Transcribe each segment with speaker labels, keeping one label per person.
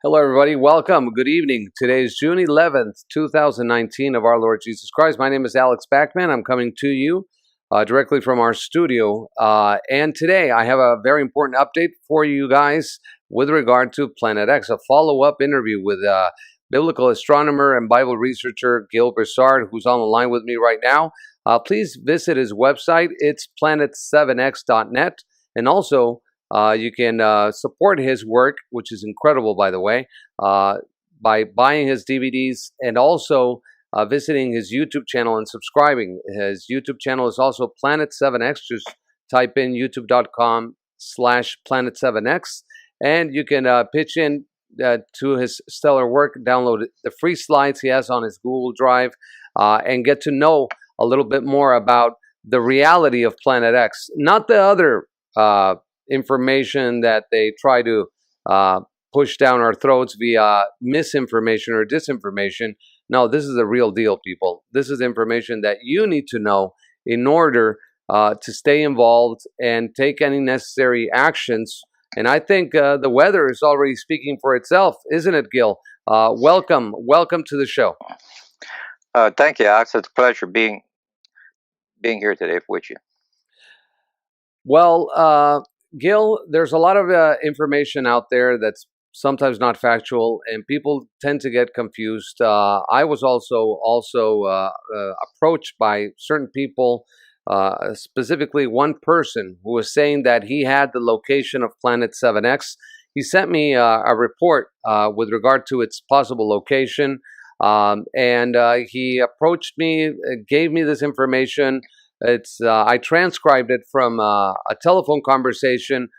Speaker 1: Hello, everybody. Welcome. Good evening. Today is June 11th, 2019 of our Lord Jesus Christ. My name is Alex Bachman. I'm coming to you directly from our studio. And today I have a very important update for you guys with regard to Planet X, a follow-up interview with biblical astronomer and Bible researcher Gill Broussard, who's on the line with me right now. Please visit his website. It's planet7x.net. And also, you can support his work, which is incredible, by the way, by buying his DVDs and also visiting his YouTube channel and subscribing. His YouTube channel is also Planet7X. Just type in youtube.com/Planet7X, and you can pitch in to his stellar work, download the free slides he has on his Google Drive, and get to know a little bit more about the reality of Planet X, not the other information that they try to push down our throats via misinformation or disinformation. No, this is the real deal, people. This is information that you need to know in order to stay involved and take any necessary actions. And I think the weather is already speaking for itself, isn't it, Gill? Welcome to the show.
Speaker 2: Thank you, Alex. It's a pleasure being here today with you.
Speaker 1: Well, Gill, there's a lot of information out there that's sometimes not factual, and people tend to get confused. I was also approached by certain people, specifically one person who was saying that he had the location of Planet 7X. He sent me a report with regard to its possible location, and he approached me, gave me this information. I transcribed it from a telephone conversation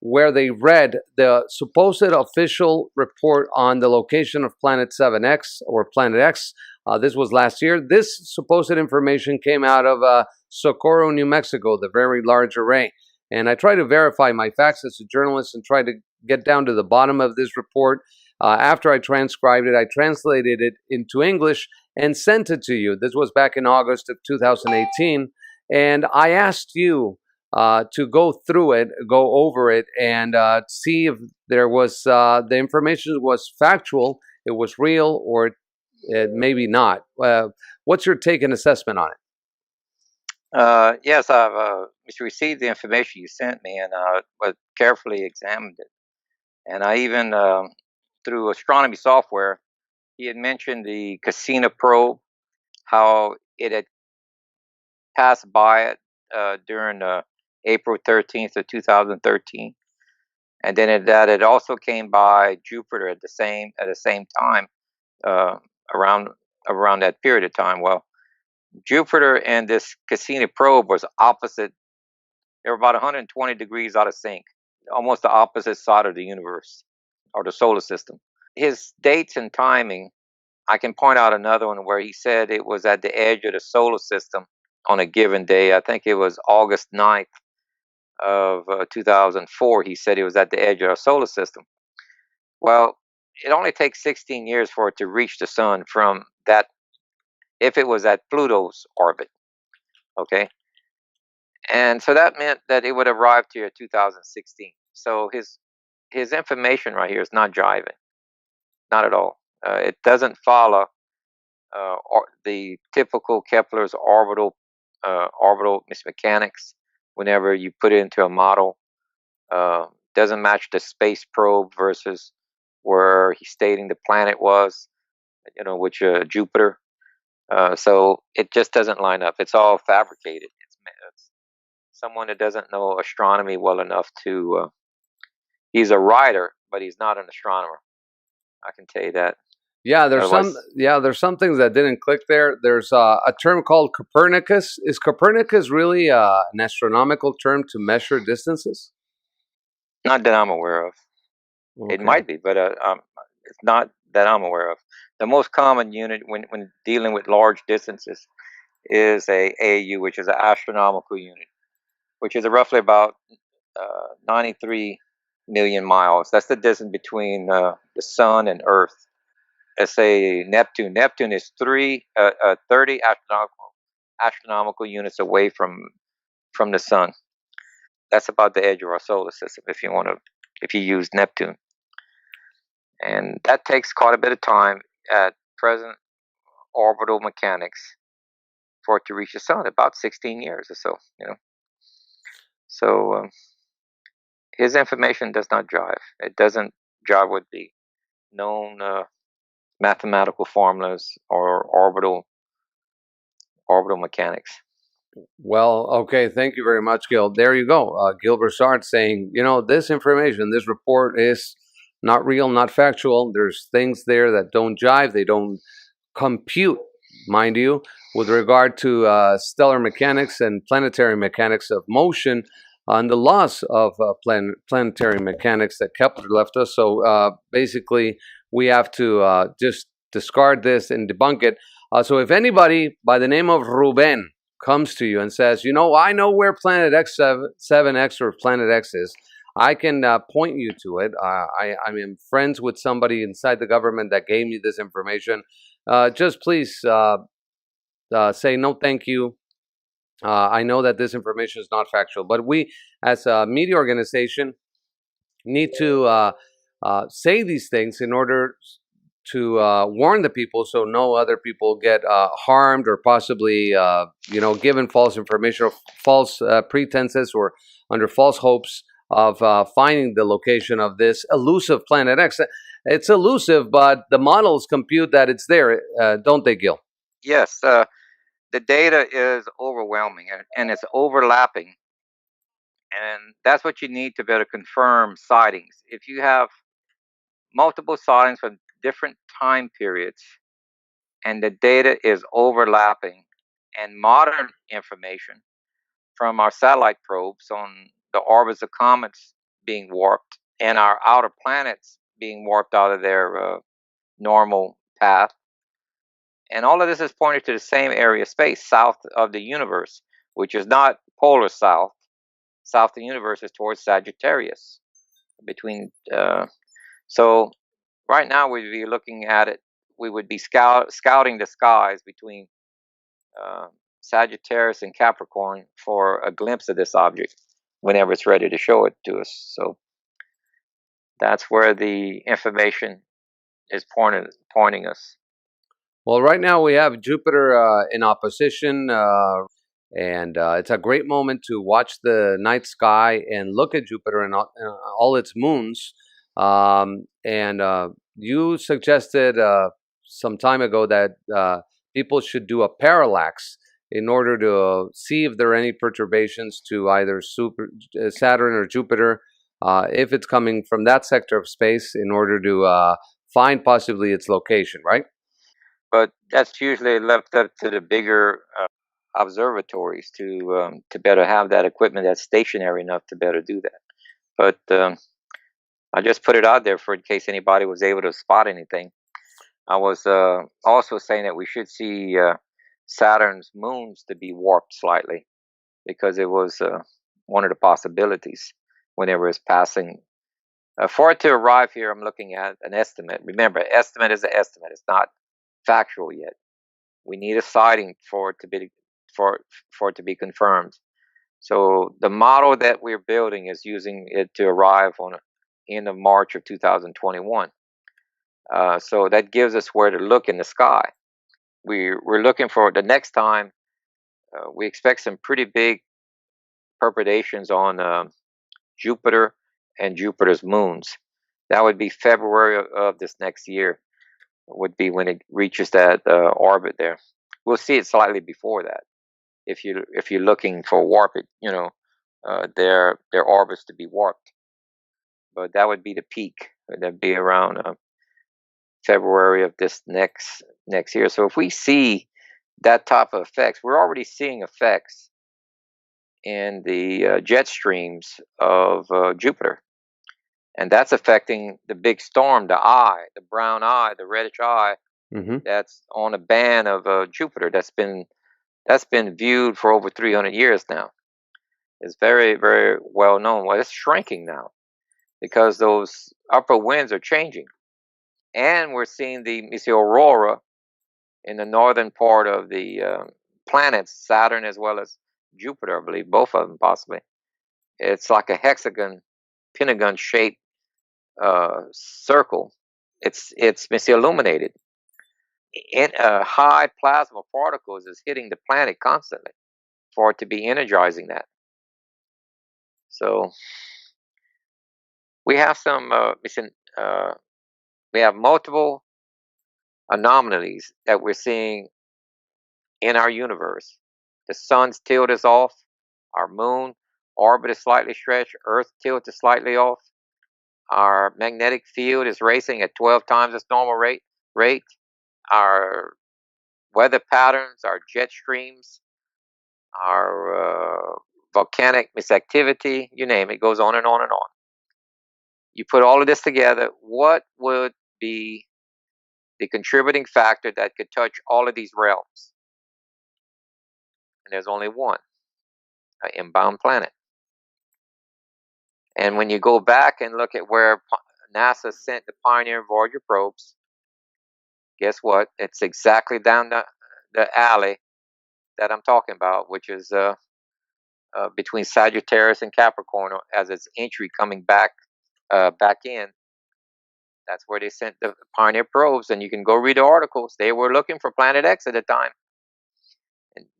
Speaker 1: where they read the supposed official report on the location of Planet 7X or Planet X. This was last year. This supposed information came out of Socorro, New Mexico, the Very Large Array. And I tried to verify my facts as a journalist and try to get down to the bottom of this report. After I transcribed it, I translated it into English and sent it to you. This was back in August of 2018. And I asked you to go through it, go over it, and see if there was the information was factual, it was real, or maybe not. What's your take and assessment on
Speaker 2: it? Yes, I've received the information you sent me, and carefully examined it. And I even, through astronomy software, he had mentioned the Cassini probe, how it had passed by it during April 13th of 2013, and then that it also came by Jupiter at the same time, around that period of time. Well, Jupiter and this Cassini probe was opposite. They were about 120 degrees out of sync, almost the opposite side of the universe or the solar system. His dates and timing, I can point out another one where he said it was at the edge of the solar system on a given day. I think it was August 9th of 2004. He said it was at the edge of our solar system. Well, it only takes 16 years for it to reach the sun from that, if it was at Pluto's orbit. Okay. And so that meant that it would have arrived here in 2016. So his information right here is not jiving. Not at all. It doesn't follow the typical Kepler's orbital mechanics. Whenever you put it into a model, doesn't match the space probe versus where he's stating the planet was, which Jupiter. So it just doesn't line up. It's all fabricated. It's someone that doesn't know astronomy well enough to. He's a writer, but he's not an astronomer. I can tell you that.
Speaker 1: Yeah, there's some things that didn't click there. There's a term called Copernicus. Is Copernicus really an astronomical term to measure distances?
Speaker 2: Not that I'm aware of. Okay. It might be, but it's not that I'm aware of. The most common unit when dealing with large distances is a AU, which is an astronomical unit, which is roughly about 93 million miles. That's the distance between the sun and Earth. Let's say Neptune. Neptune is 30 astronomical units away from the sun. That's about the edge of our solar system, if you use Neptune. and that takes quite a bit of time at present orbital mechanics for it to reach the sun, about 16 years or so. So his information does not jive. It doesn't jive with the known mathematical formulas or orbital mechanics.
Speaker 1: Well, okay, thank you very much, Gil. There you go. Gil Broussard saying, this information, this report is not real, not factual. There's things there that don't jive. They don't compute, mind you, with regard to stellar mechanics and planetary mechanics of motion and the laws of planetary mechanics that Kepler left us. So basically, we have to just discard this and debunk it. So if anybody by the name of Ruben comes to you and says, I know where Planet X7X or Planet X is, I can point you to it. I'm friends with somebody inside the government that gave me this information. Just please say no, thank you. I know that this information is not factual, but we, as a media organization, need to say these things in order to warn the people, so no other people get harmed or possibly, given false information or false pretenses or under false hopes of finding the location of this elusive Planet X. It's elusive, but the models compute that it's there, don't they, Gil?
Speaker 2: Yes, the data is overwhelming and it's overlapping, and that's what you need to be able to confirm sightings. If you have multiple sightings from different time periods and the data is overlapping, and modern information from our satellite probes on the orbits of comets being warped and our outer planets being warped out of their normal path, and all of this is pointed to the same area of space south of the universe, which is not polar south. South of the universe is towards Sagittarius. Between so right now we'd be looking at it. We would be scouting the skies between uh, Sagittarius and Capricorn for a glimpse of this object whenever it's ready to show it to us. So that's where the information is pointing us.
Speaker 1: Well, right now we have Jupiter in opposition, and it's a great moment to watch the night sky and look at Jupiter and all its moons. And you suggested some time ago that people should do a parallax in order to see if there are any perturbations to either Saturn or Jupiter, if it's coming from that sector of space, in order to find possibly its location, right?
Speaker 2: But that's usually left up to the bigger observatories to better have that equipment that's stationary enough to better do that. But I just put it out there for in case anybody was able to spot anything. I was also saying that we should see Saturn's moons to be warped slightly because it was one of the possibilities whenever it's passing. For it to arrive here, I'm looking at an estimate. Remember, estimate is an estimate; it's not factual yet. We need a sighting for it to be for it to be confirmed. So the model that we're building is using it to arrive on end of March of 2021. So that gives us where to look in the sky. We're looking for the next time. We expect some pretty big perturbations on Jupiter and Jupiter's moons. That would be February of this next year. Would be when it reaches that orbit there. We'll see it slightly before that. If you're looking for warp it, their orbits to be warped. But that would be the peak. That'd be around February of this next year. So if we see that type of effects, we're already seeing effects in the jet streams of Jupiter, and that's affecting the big storm, the eye, the brown eye, the reddish eye.
Speaker 1: Mm-hmm.
Speaker 2: That's on a band of Jupiter. That's been viewed for over 300 years now. It's very, very well known. Well, it's shrinking now because those upper winds are changing, and we're seeing the aurora in the northern part of the planets, Saturn as well as Jupiter, I believe, both of them possibly. It's like a hexagon, pentagon shaped circle it's illuminated. High plasma particles is hitting the planet constantly for it to be energizing that. So we have we have multiple anomalies that we're seeing in our universe. The sun's tilt is off, our moon orbit is slightly stretched, Earth tilt is slightly off, our magnetic field is racing at 12 times its normal rate. Our weather patterns, our jet streams, our volcanic activity, you name it, goes on and on and on. You put all of this together, what would be the contributing factor that could touch all of these realms? And there's only one, an inbound planet. And when you go back and look at where NASA sent the Pioneer and Voyager probes, guess what? It's exactly down the alley that I'm talking about, which is between Sagittarius and Capricorn as its entry coming back in. That's where they sent the Pioneer probes, and you can go read the articles. They were looking for Planet X at the time.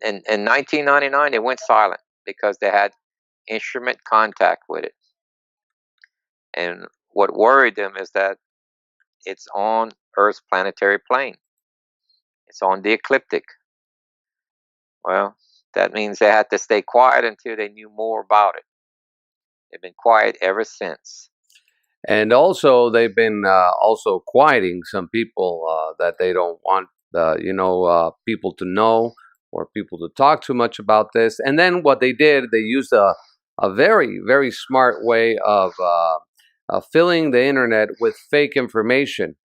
Speaker 2: In 1999, they went silent because they had instrument contact with it. And what worried them is that it's on Earth's planetary plane. It's on the ecliptic. Well, that means they had to stay quiet until they knew more about it. They've been quiet ever since.
Speaker 1: And also, they've been also quieting some people that they don't want, people to know or people to talk too much about this. And then what they did, they used a very, very smart way of filling the internet with fake information.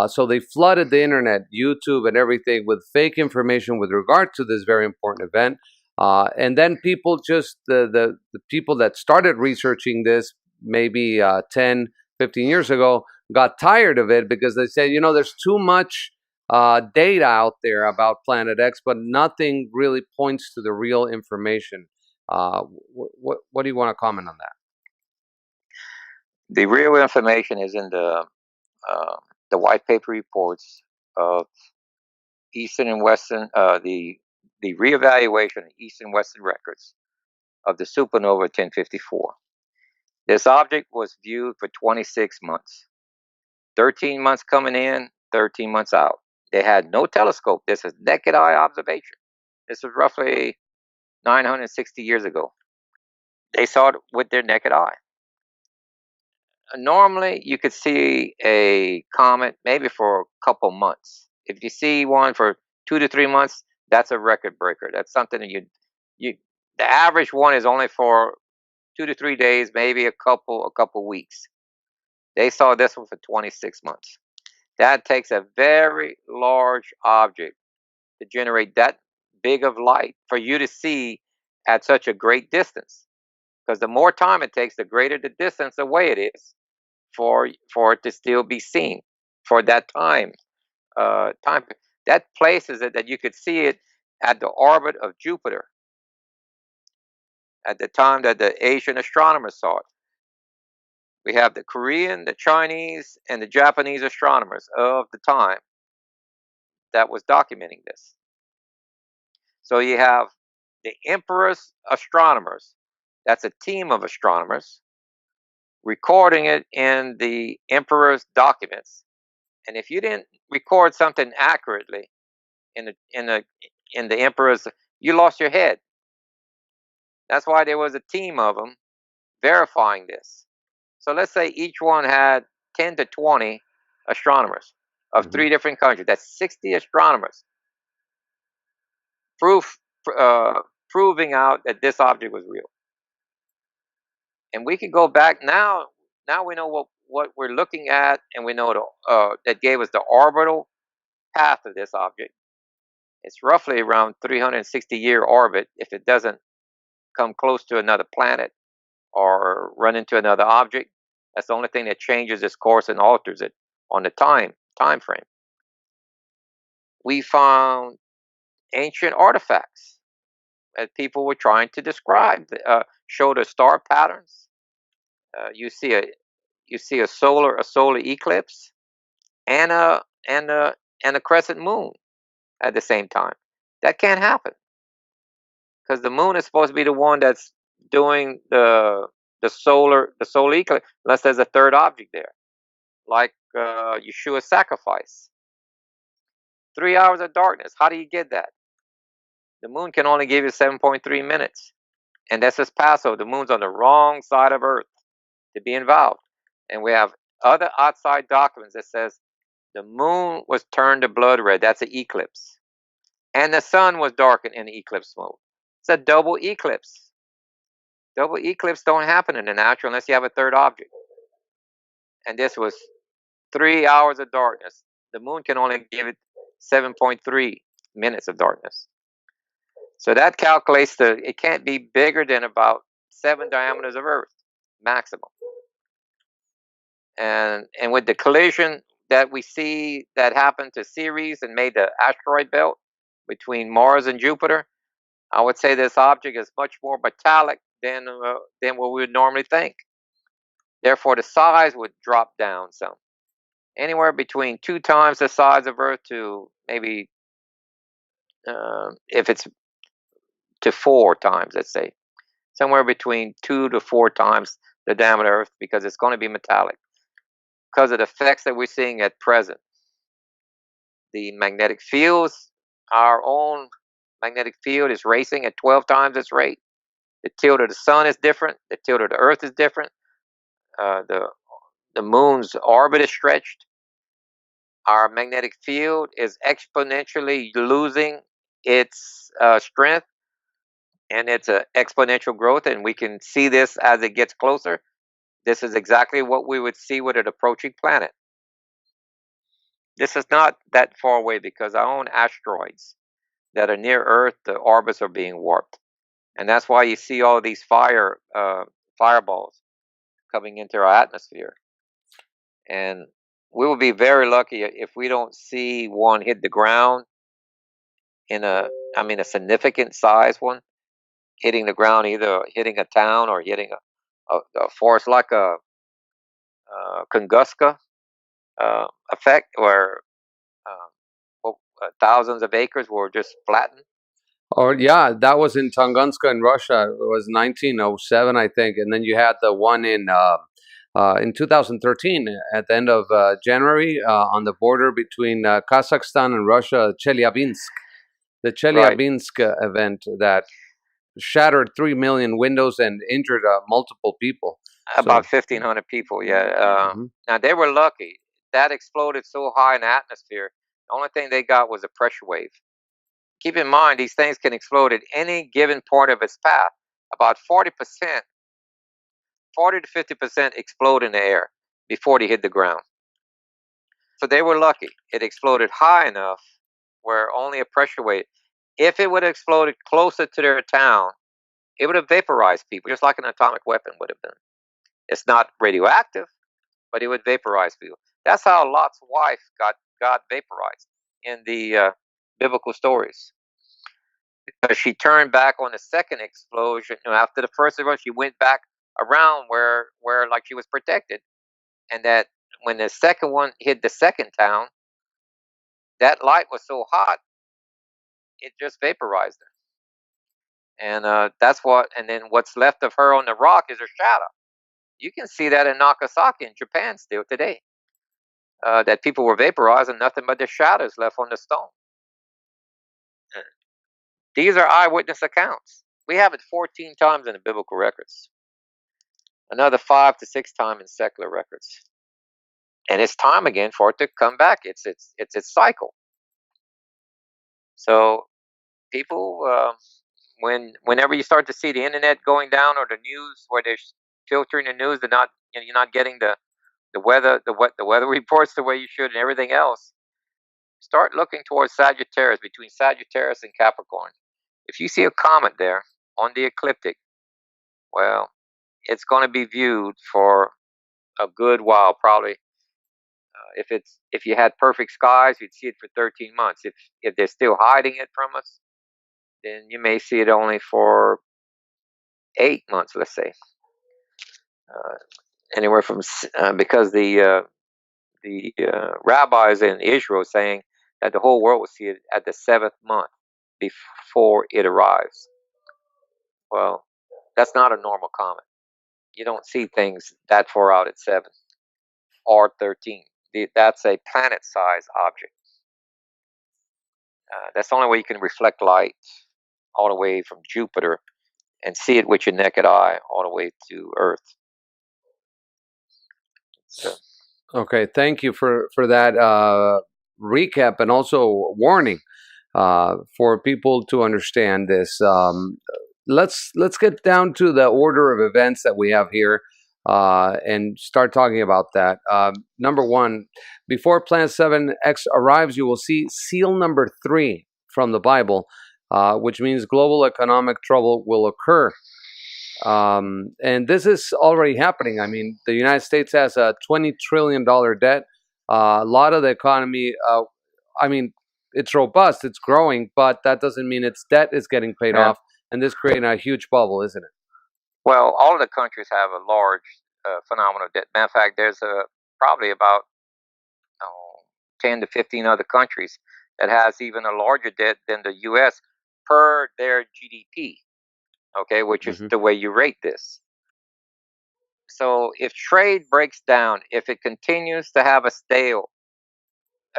Speaker 1: So they flooded the internet, YouTube, and everything with fake information with regard to this very important event. And then people just, the people that started researching this maybe 10, 15 years ago got tired of it because they said, there's too much data out there about Planet X, but nothing really points to the real information. What do you want to comment on that?
Speaker 2: The real information is in the white paper reports of Eastern and Western, the reevaluation of Eastern and Western records of the supernova 1054. This object was viewed for 26 months, 13 months coming in, 13 months out. They had no telescope. This is naked eye observation. This was roughly 960 years ago. They saw it with their naked eye. Normally, you could see a comet maybe for a couple months. If you see one for 2 to 3 months, that's a record breaker. That's something that the average one is only for 2 to 3 days, maybe a couple weeks. They saw this one for 26 months. That takes a very large object to generate that big of light for you to see at such a great distance. Because the more time it takes, the greater the distance away it is for it to still be seen for that time. That places it that you could see it at the orbit of Jupiter at the time that the Asian astronomers saw it. We have the Korean, the Chinese, and the Japanese astronomers of the time that was documenting this. So you have the emperor's astronomers. That's a team of astronomers recording it in the emperor's documents. And if you didn't record something accurately in the emperor's, you lost your head. That's why there was a team of them verifying this. So let's say each one had 10 to 20 astronomers of 3 different countries. That's 60 astronomers proving out that this object was real. And we can go back now. Now we know what we're looking at, and we know that gave us the orbital path of this object. It's roughly around 360-year orbit if it doesn't come close to another planet or run into another object. That's the only thing that changes its course and alters it on the time frame. We found ancient artifacts that people were trying to describe, show the star patterns. You see a solar eclipse. and a crescent moon at the same time. That can't happen because the moon is supposed to be the one that's doing the solar eclipse, unless there's a third object there, like Yeshua's sacrifice. 3 hours of darkness. How do you get that? The moon can only give you 7.3 minutes, and that's just Passover. The moon's on the wrong side of Earth to be involved, and we have other outside documents that says the moon was turned to blood red. That's an eclipse, and the sun was darkened in the eclipse mode. It's a double eclipse. Double eclipse don't happen in the natural unless you have a third object. And this was 3 hours of darkness. The moon can only give it 7.3 minutes of darkness. So that calculates it can't be bigger than about 7 diameters of Earth, maximum. And with the collision that we see that happened to Ceres and made the asteroid belt between Mars and Jupiter, I would say this object is much more metallic than what we would normally think. Therefore, the size would drop down some, anywhere between 2 times the size of Earth to maybe, if it's to 4 times, let's say, somewhere between 2 to 4 times the diameter of Earth, because it's going to be metallic because of the effects that we're seeing at present. The magnetic fields, our own magnetic field is racing at 12 times its rate. The tilt of the sun is different. The tilt of the Earth is different. The moon's orbit is stretched. Our magnetic field is exponentially losing its strength, and it's an exponential growth, and we can see this as it gets closer. This is exactly what we would see with an approaching planet. This is not that far away because our own asteroids that are near Earth, the orbits are being warped. And that's why you see all these fireballs coming into our atmosphere. And we will be very lucky if we don't see one hit the ground in a significant size one, hitting the ground, either hitting a town or hitting a forest, like a Tunguska effect, where thousands of acres were just flattened.
Speaker 1: Or yeah, that was in Tunguska in Russia. It was 1907, I think, and then you had the one in 2013 at the end of January on the border between Kazakhstan and Russia, Chelyabinsk. The Chelyabinsk event that shattered 3 million windows and injured multiple people.
Speaker 2: About 1,500 people, yeah. Now, they were lucky. That exploded so high in the atmosphere, the only thing they got was a pressure wave. Keep in mind, these things can explode at any given point of its path. About 40% to 50% explode in the air before they hit the ground. So they were lucky. It exploded high enough where only a pressure wave. If it would have exploded closer to their town, it would have vaporized people, just like an atomic weapon would have been. It's not radioactive, but it would vaporize people. That's how Lot's wife got vaporized in the biblical stories. Because she turned back on the second explosion. After the first explosion, she went back around where like she was protected. And that when the second one hit the second town, that light was so hot, it just vaporized her. And that's what. And then what's left of her on the rock is her shadow. You can see that in Nagasaki in Japan still today. That people were vaporized and nothing but their shadows left on the stone. These are eyewitness accounts. We have it 14 times in the biblical records. Another 5 to 6 times in secular records. And it's time again for it to come back. It's its cycle. So people, whenever you start to see the internet going down, or the news where they're filtering the news, you're not getting the weather reports the way you should, and everything else. Start looking towards Sagittarius, between Sagittarius and Capricorn. If you see a comet there on the ecliptic, well, it's going to be viewed for a good while, probably. If you had perfect skies, you'd see it for 13 months. If they're still hiding it from us, then you may see it only for 8 months, let's say. Anywhere from because the the rabbis in Israel saying that the whole world will see it at the 7th month before it arrives. Well, that's not a normal comet. You don't see things that far out at 7 or 13. That's a planet-sized object. That's the only way you can reflect light all the way from Jupiter and see it with your naked eye all the way to Earth. So,
Speaker 1: okay, thank you for that recap and also warning for people to understand this. Let's get down to the order of events that we have here and start talking about that. Number one, before Planet 7X arrives, you will see seal number 3 from the Bible, which means global economic trouble will occur. And this is already happening. I mean, the United States has a $20 trillion debt. A lot of the economy, I mean, it's robust, it's growing, but that doesn't mean its debt is getting paid off. And this creating a huge bubble, isn't it?
Speaker 2: Well, all of the countries have a large phenomenon of debt. Matter of fact, there's probably about 10 to 15 other countries that has even a larger debt than the U.S. per their GDP. Okay, which is the way you rate this. So if trade breaks down, if it continues to have a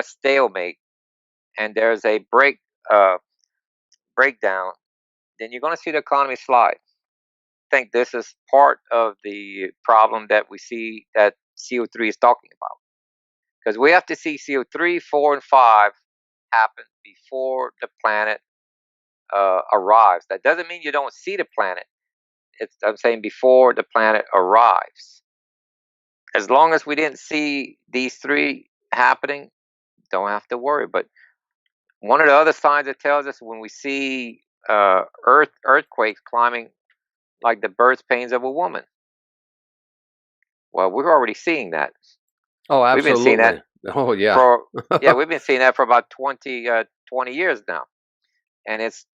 Speaker 2: stalemate, and there's a breakdown, then you're going to see the economy slide. I think this is part of the problem that we see that CO3 is talking about, because we have to see CO3, 4, and 5 happen before the planet arrives. That doesn't mean you don't see the planet. I'm saying before the planet arrives. As long as we didn't see these 3 happening, don't have to worry. But one of the other signs that tells us when we see earthquakes climbing like the birth pains of a woman. Well, we're already seeing that.
Speaker 1: Oh, absolutely.
Speaker 2: We've been seeing that.
Speaker 1: Oh, yeah.
Speaker 2: We've been seeing that for about 20 years now, and it's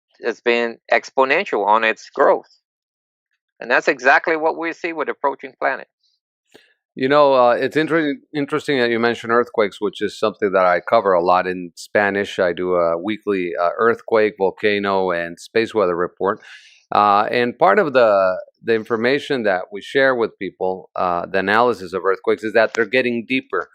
Speaker 2: been exponential on its growth, and that's exactly what we see with approaching planet.
Speaker 1: You know, it's interesting that you mentioned earthquakes, which is something that I cover a lot in Spanish. I do a weekly earthquake, volcano, and space weather report. And part of the information that we share with people, the analysis of earthquakes, is that they're getting deeper.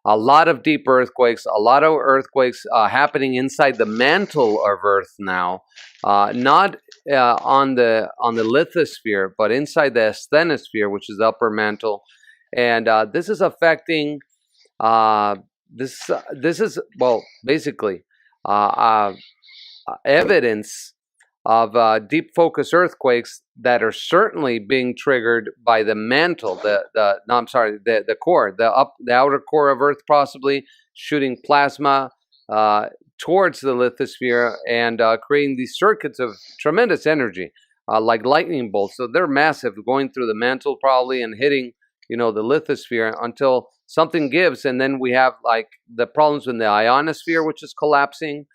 Speaker 1: A lot of deep earthquakes, a lot of earthquakes happening inside the mantle of Earth now, not on the lithosphere, but inside the asthenosphere, which is the upper mantle. And this is affecting this is, well, basically evidence of deep focus earthquakes that are certainly being triggered by the mantle, the core, the outer core of Earth, possibly shooting plasma towards the lithosphere and creating these circuits of tremendous energy, like lightning bolts. So they're massive, going through the mantle probably and hitting the lithosphere until something gives, and then we have like the problems in the ionosphere, which is collapsing.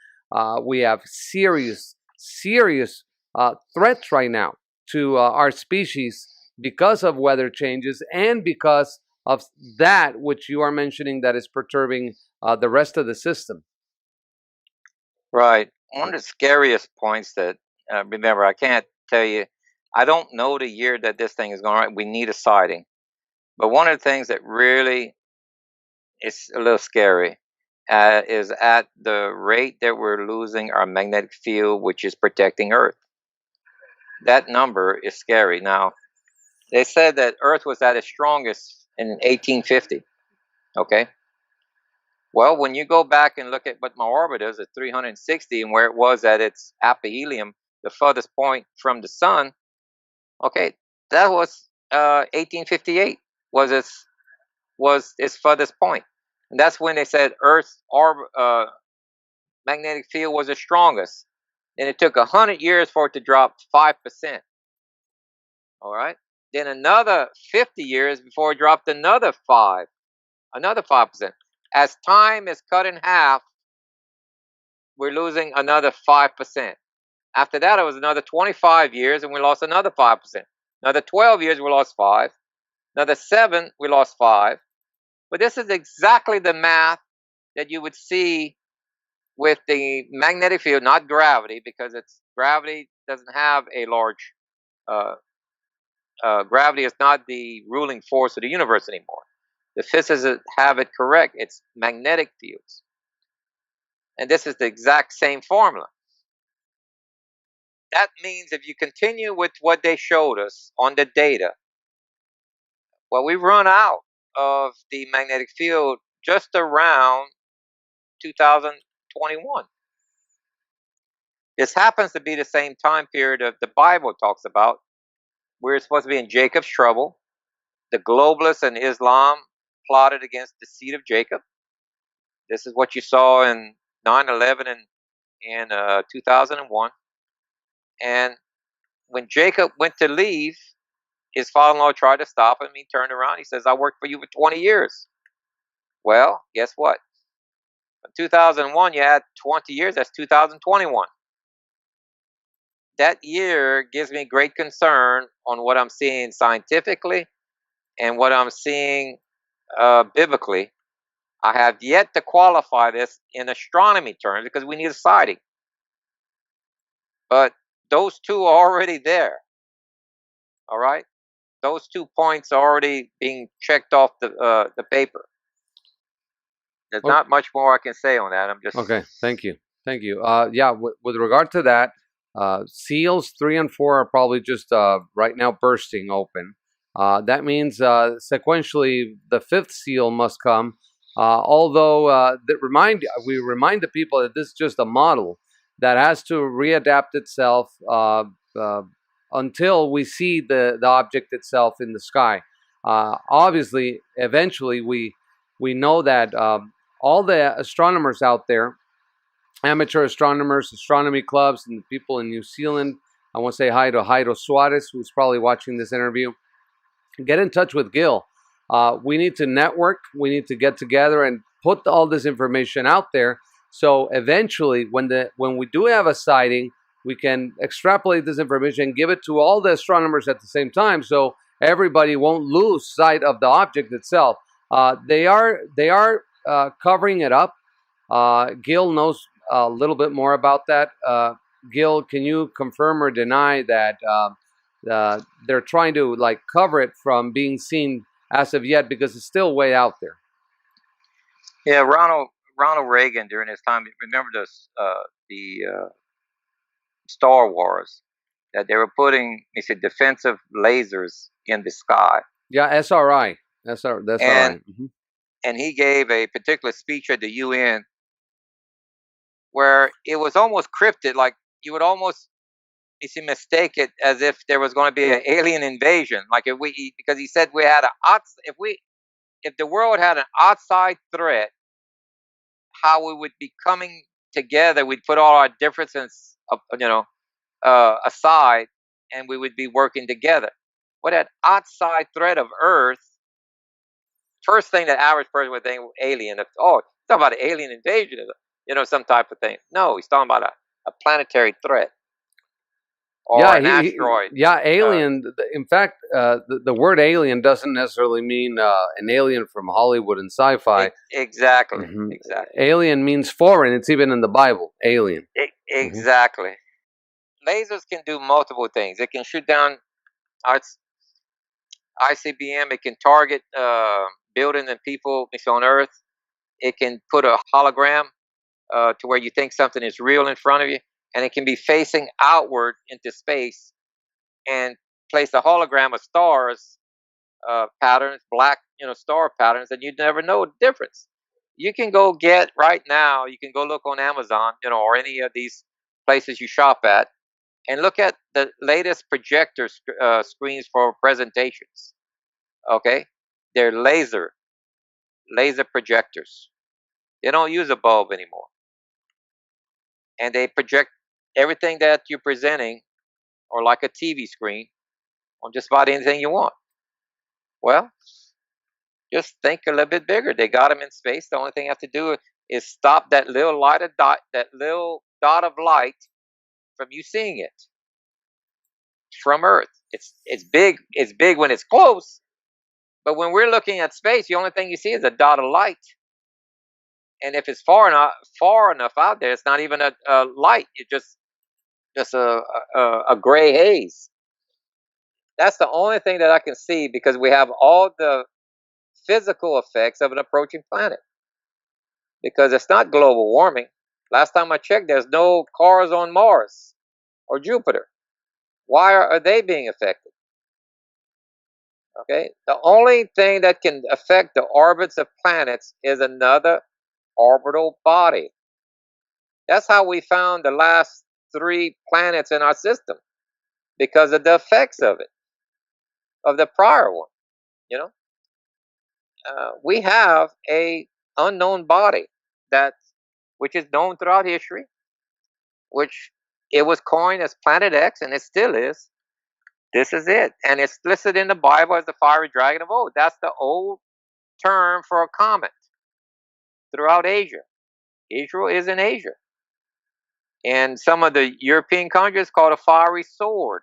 Speaker 1: We have serious threats right now to our species because of weather changes and because of that which you are mentioning that is perturbing the rest of the system.
Speaker 2: Right. One of the scariest points that, remember, I can't tell you, I don't know the year that this thing is going to, we need a sighting. But one of the things that really is a little scary is at the rate that we're losing our magnetic field, which is protecting Earth. That number is scary. Now, they said that Earth was at its strongest in 1850. Okay. Well, when you go back and look at what my orbit is at 360 and where it was at its aphelion, the furthest point from the sun, okay, that was 1858 was its furthest point. And that's when they said Earth's magnetic field was the strongest. And it took 100 years for it to drop 5%. All right. Then another 50 years before it dropped another 5%. As time is cut in half, we're losing another 5%. After that, it was another 25 years, and we lost another 5%. Another 12 years, we lost 5. Another 7, we lost 5. But this is exactly the math that you would see with the magnetic field, not gravity, because gravity doesn't have a large uh, gravity is not the ruling force of the universe anymore. The physicists have it correct. It's magnetic fields. And this is the exact same formula. That means if you continue with what they showed us on the data, well, we run out of the magnetic field just around 2021. This happens to be the same time period that the Bible talks about. We're supposed to be in Jacob's trouble. The globalists and Islam plotted against the seed of Jacob. This is what you saw in 9/11 and in 2001. And when Jacob went to leave, his father-in-law tried to stop him. He turned around. He says, "I worked for you for 20 years." Well, guess what? From 2001, you add 20 years. That's 2021. That year gives me great concern on what I'm seeing scientifically and what I'm seeing biblically. I have yet to qualify this in astronomy terms because we need a sighting. But those two are already there. All right? Those 2 points are already being checked off the paper. There's not much more I can say on that. I'm just
Speaker 1: okay. Thank you. Yeah, with regard to that, seals 3 and 4 are probably just right now bursting open. That means sequentially the 5th seal must come. Although we remind the people that this is just a model that has to readapt itself until we see the object itself in the sky. Obviously, eventually we know that all the astronomers out there, amateur astronomers, astronomy clubs, and the people in New Zealand. I want to say hi to Jairo Suarez, who's probably watching this interview. Get in touch with Gill. We need to network. We need to get together and put all this information out there. So eventually, when we do have a sighting, we can extrapolate this information and give it to all the astronomers at the same time, so everybody won't lose sight of the object itself. They are covering it up. Gill knows a little bit more about that. Gill, can you confirm or deny that they're trying to cover it from being seen as of yet because it's still way out there?
Speaker 2: Yeah, Ronald Reagan during his time. Remember this the Star Wars that they were putting defensive lasers in the sky.
Speaker 1: Yeah, SRI. That's all right. Mm-hmm.
Speaker 2: And he gave a particular speech at the UN where it was almost cryptic, like you would almost mistake it as if there was going to be an alien invasion. Like because he said we had if the world had an outside threat, how we would be coming together. We'd put all our differences, aside, and we would be working together. But that outside threat of Earth, first thing that average person would think, alien. He's talking about an alien invasion, some type of thing. No, he's talking about a planetary threat. Or an asteroid.
Speaker 1: Alien. In fact, the word alien doesn't necessarily mean an alien from Hollywood and sci-fi.
Speaker 2: Exactly.
Speaker 1: Mm-hmm.
Speaker 2: Exactly.
Speaker 1: Alien means foreign. It's even in the Bible. Alien.
Speaker 2: Exactly. Mm-hmm. Lasers can do multiple things. It can shoot down ICBM. It can target buildings and people on Earth. It can put a hologram to where you think something is real in front of you. And it can be facing outward into space and place a hologram of stars patterns, black, star patterns, and you'd never know the difference. You can go get right now, you can go look on Amazon, or any of these places you shop at, and look at the latest projector screens for presentations. Okay? They're laser projectors. They don't use a bulb anymore. And they project everything that you're presenting, or like a TV screen, on just about anything you want. Well, just think a little bit bigger. They got them in space. The only thing you have to do is stop that little dot of light from you seeing it from Earth. It's big. It's big when it's close, But when we're looking at space, the only thing you see is a dot of light. And if it's far enough out there, it's not even a light. It's just a gray haze. That's the only thing that I can see, because we have all the physical effects of an approaching planet. Because it's not global warming. Last time I checked, there's no cars on Mars or Jupiter. Why are they being affected? Okay, the only thing that can affect the orbits of planets is another orbital body. That's how we found the last 3 planets in our system, because of the effects of it, of the prior one. You know, we have a unknown body that, which is known throughout history, which it was coined as Planet X, and it still is. This is it, and it's listed in the Bible as the fiery dragon of old. That's the old term for a comet throughout Asia. Israel is in Asia. And some of the European countries call it a fiery sword.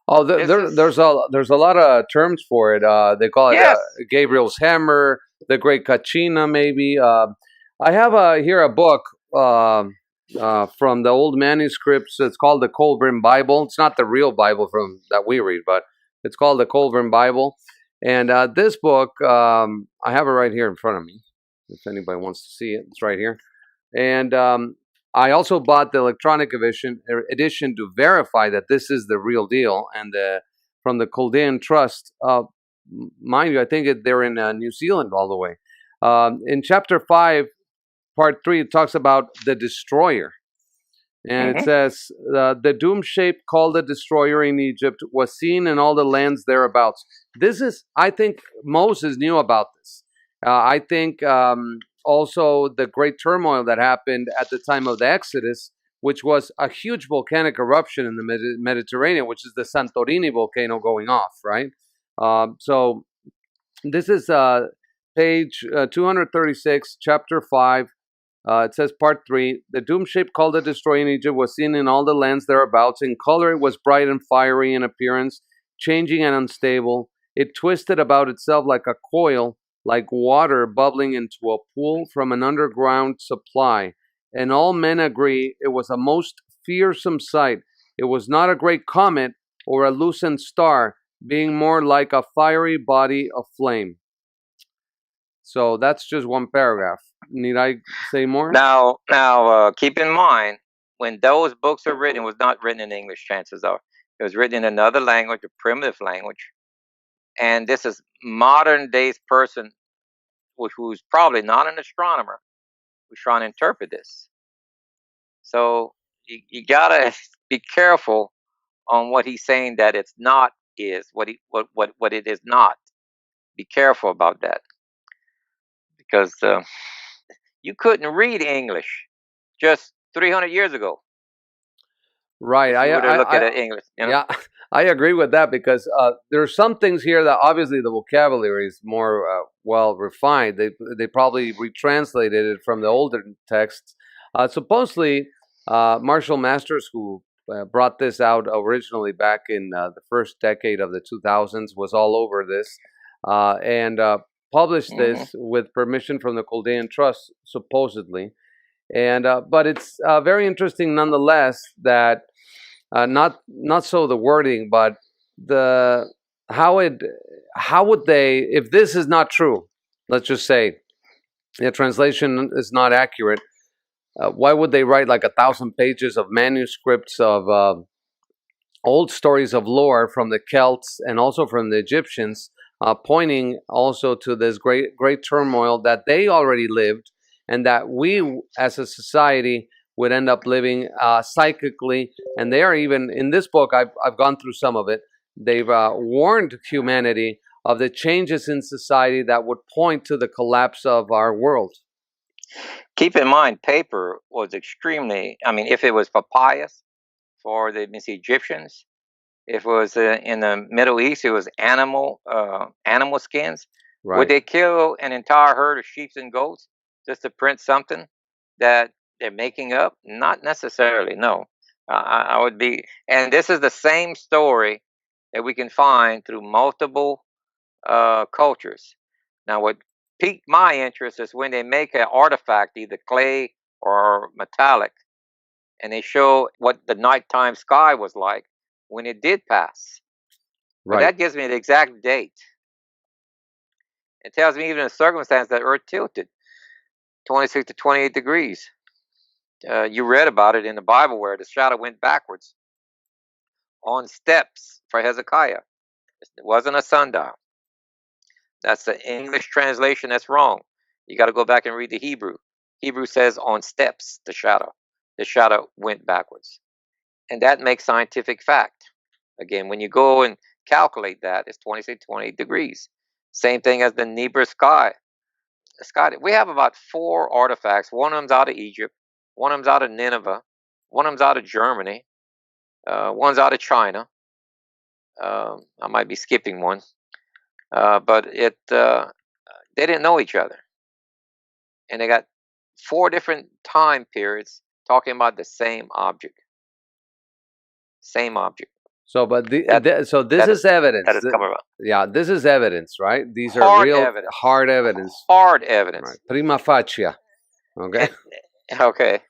Speaker 1: Oh, there's a lot of terms for it. They call it
Speaker 2: Yes.
Speaker 1: Gabriel's hammer, the Great Kachina, maybe. I have here a book from the old manuscripts. It's called the Colburn Bible. It's not the real Bible from that we read, but it's called the Colburn Bible. And this book, I have it right here in front of me. If anybody wants to see it, it's right here. And I also bought the electronic edition to verify that this is the real deal. And from the Chaldean Trust, mind you, I think they're in New Zealand all the way. In chapter 5, part 3, it talks about the destroyer. And it says, the doom shape called the destroyer in Egypt was seen in all the lands thereabouts. This is, I think Moses knew about this. I think also the great turmoil that happened at the time of the Exodus, which was a huge volcanic eruption in the Mediterranean, which is the Santorini volcano going off, right? So this is page 236, chapter 5. It says part 3, the doom shape called the destroyer in Egypt was seen in all the lands thereabouts. In color, it was bright and fiery in appearance, changing and unstable. It twisted about itself like a coil, like water bubbling into a pool from an underground supply. And all men agree it was a most fearsome sight. It was not a great comet or a lucent star, being more like a fiery body of flame. So that's just one paragraph. Need I say more?
Speaker 2: Now, keep in mind, when those books are written, it was not written in English, chances are. It was written in another language, a primitive language. And this is modern day's person, who's probably not an astronomer, who's trying to interpret this. So you gotta be careful on what he's saying that it's not is, what it is not. Be careful about that, because you couldn't read English just 300 years ago.
Speaker 1: Right.
Speaker 2: If you were to look at it English. You know?
Speaker 1: Yeah, I agree with that, because there are some things here that obviously the vocabulary is more well refined. They probably retranslated it from the older texts. Supposedly, Marshall Masters, who brought this out originally back in the first decade of the 2000s, was all over this and published this with permission from the Chaldean Trust, supposedly. And but it's very interesting nonetheless that not so the wording, but the how would they, if this is not true, let's just say the translation is not accurate, why would they write like 1,000 pages of manuscripts of old stories of lore from the Celts and also from the Egyptians, pointing also to this great turmoil that they already lived, and that we as a society would end up living psychically. And they are even, in this book, I've gone through some of it, they've warned humanity of the changes in society that would point to the collapse of our world.
Speaker 2: Keep in mind, paper was extremely, I mean, if it was papyrus for the Egyptians, if it was in the Middle East, it was animal skins. Right. Would they kill an entire herd of sheep and goats just to print something that they're making up? Not necessarily, no. I would be, and this is the same story that we can find through multiple cultures. Now, what piqued my interest is when they make an artifact, either clay or metallic, and they show what the nighttime sky was like when it did pass. But
Speaker 1: Right.
Speaker 2: that gives me the exact date. It tells me even the circumstance that Earth tilted 26 to 28 degrees. You read about it in the Bible where the shadow went backwards on steps for Hezekiah. It wasn't a sundial. That's the English translation that's wrong. You got to go back and read the Hebrew. Hebrew says on steps, the shadow. The shadow went backwards. And that makes scientific fact. Again, when you go and calculate that, it's 26, 28 degrees. Same thing as the Nibiru sky. We have about 4 artifacts. One of them's out of Egypt. One of them's out of Nineveh. One of them's out of Germany. One's out of China. I might be skipping one. But they didn't know each other. And they got 4 different time periods talking about the same object. Same object.
Speaker 1: So, but so this is evidence.
Speaker 2: That is covered up.
Speaker 1: Yeah, this is evidence, right? These are
Speaker 2: Hard
Speaker 1: real
Speaker 2: evidence.
Speaker 1: hard evidence.
Speaker 2: Hard evidence.
Speaker 1: Right. Prima facie. Okay.
Speaker 2: Okay.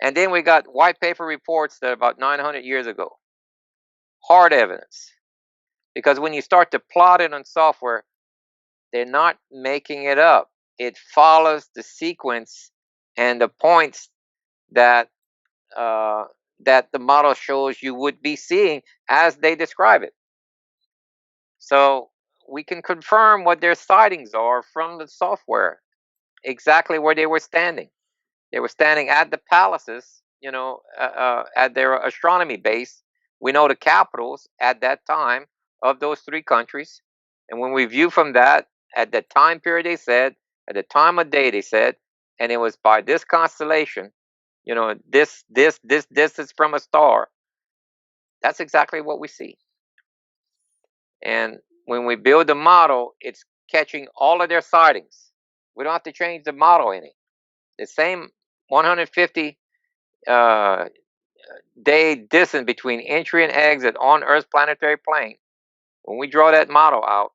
Speaker 2: And then we got white paper reports that are about 900 years ago. Hard evidence. Because when you start to plot it on software, they're not making it up. It follows the sequence and the points that that the model shows you would be seeing as they describe it. So we can confirm what their sightings are from the software, exactly where they were standing. They were standing at the palaces, at their astronomy base. We know the capitals at that time of those 3 countries. And when we view from that, at the time period they said, at the time of day they said, and it was by this constellation, this is from a star. That's exactly what we see. And when we build the model, it's catching all of their sightings. We don't have to change the model any. The same 150 day distance between entry and exit on Earth's planetary plane. When we draw that model out,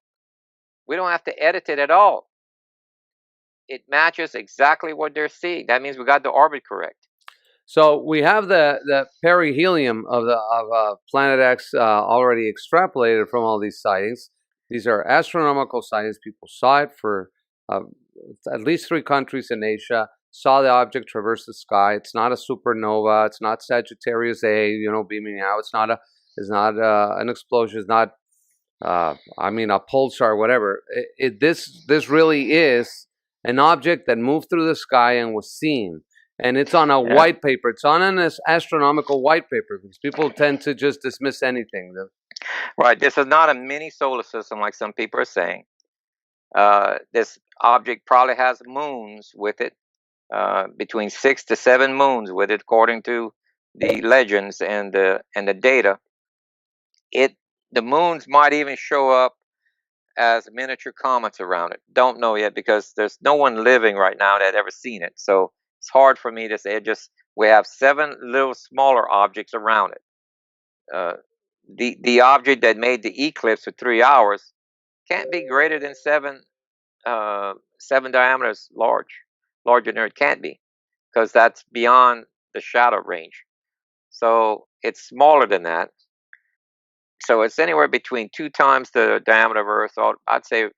Speaker 2: we don't have to edit it at all. It matches exactly what they're seeing. That means we got the orbit correct.
Speaker 1: So we have the perihelion of Planet X already extrapolated from all these sightings. These are astronomical sightings. People saw it for at least 3 countries in Asia. Saw the object traverse the sky. It's not a supernova. It's not Sagittarius A, beaming out. It's not an explosion. It's not a pulsar, whatever. This really is an object that moved through the sky and was seen. And it's on a white paper. It's on an astronomical white paper because people tend to just dismiss anything.
Speaker 2: Right. This is not a mini solar system like some people are saying. This object probably has moons with it, between 6 to 7 moons with it, according to the legends and the data. The moons might even show up as miniature comets around it. Don't know yet because there's no one living right now that ever seen it. So it's hard for me to say. We have 7 little smaller objects around it. The object that made the eclipse for 3 hours can't be greater than 7 diameters larger than it can't be, because that's beyond the shadow range. So it's smaller than that. So it's anywhere between 2 times the diameter of Earth. Or I'd say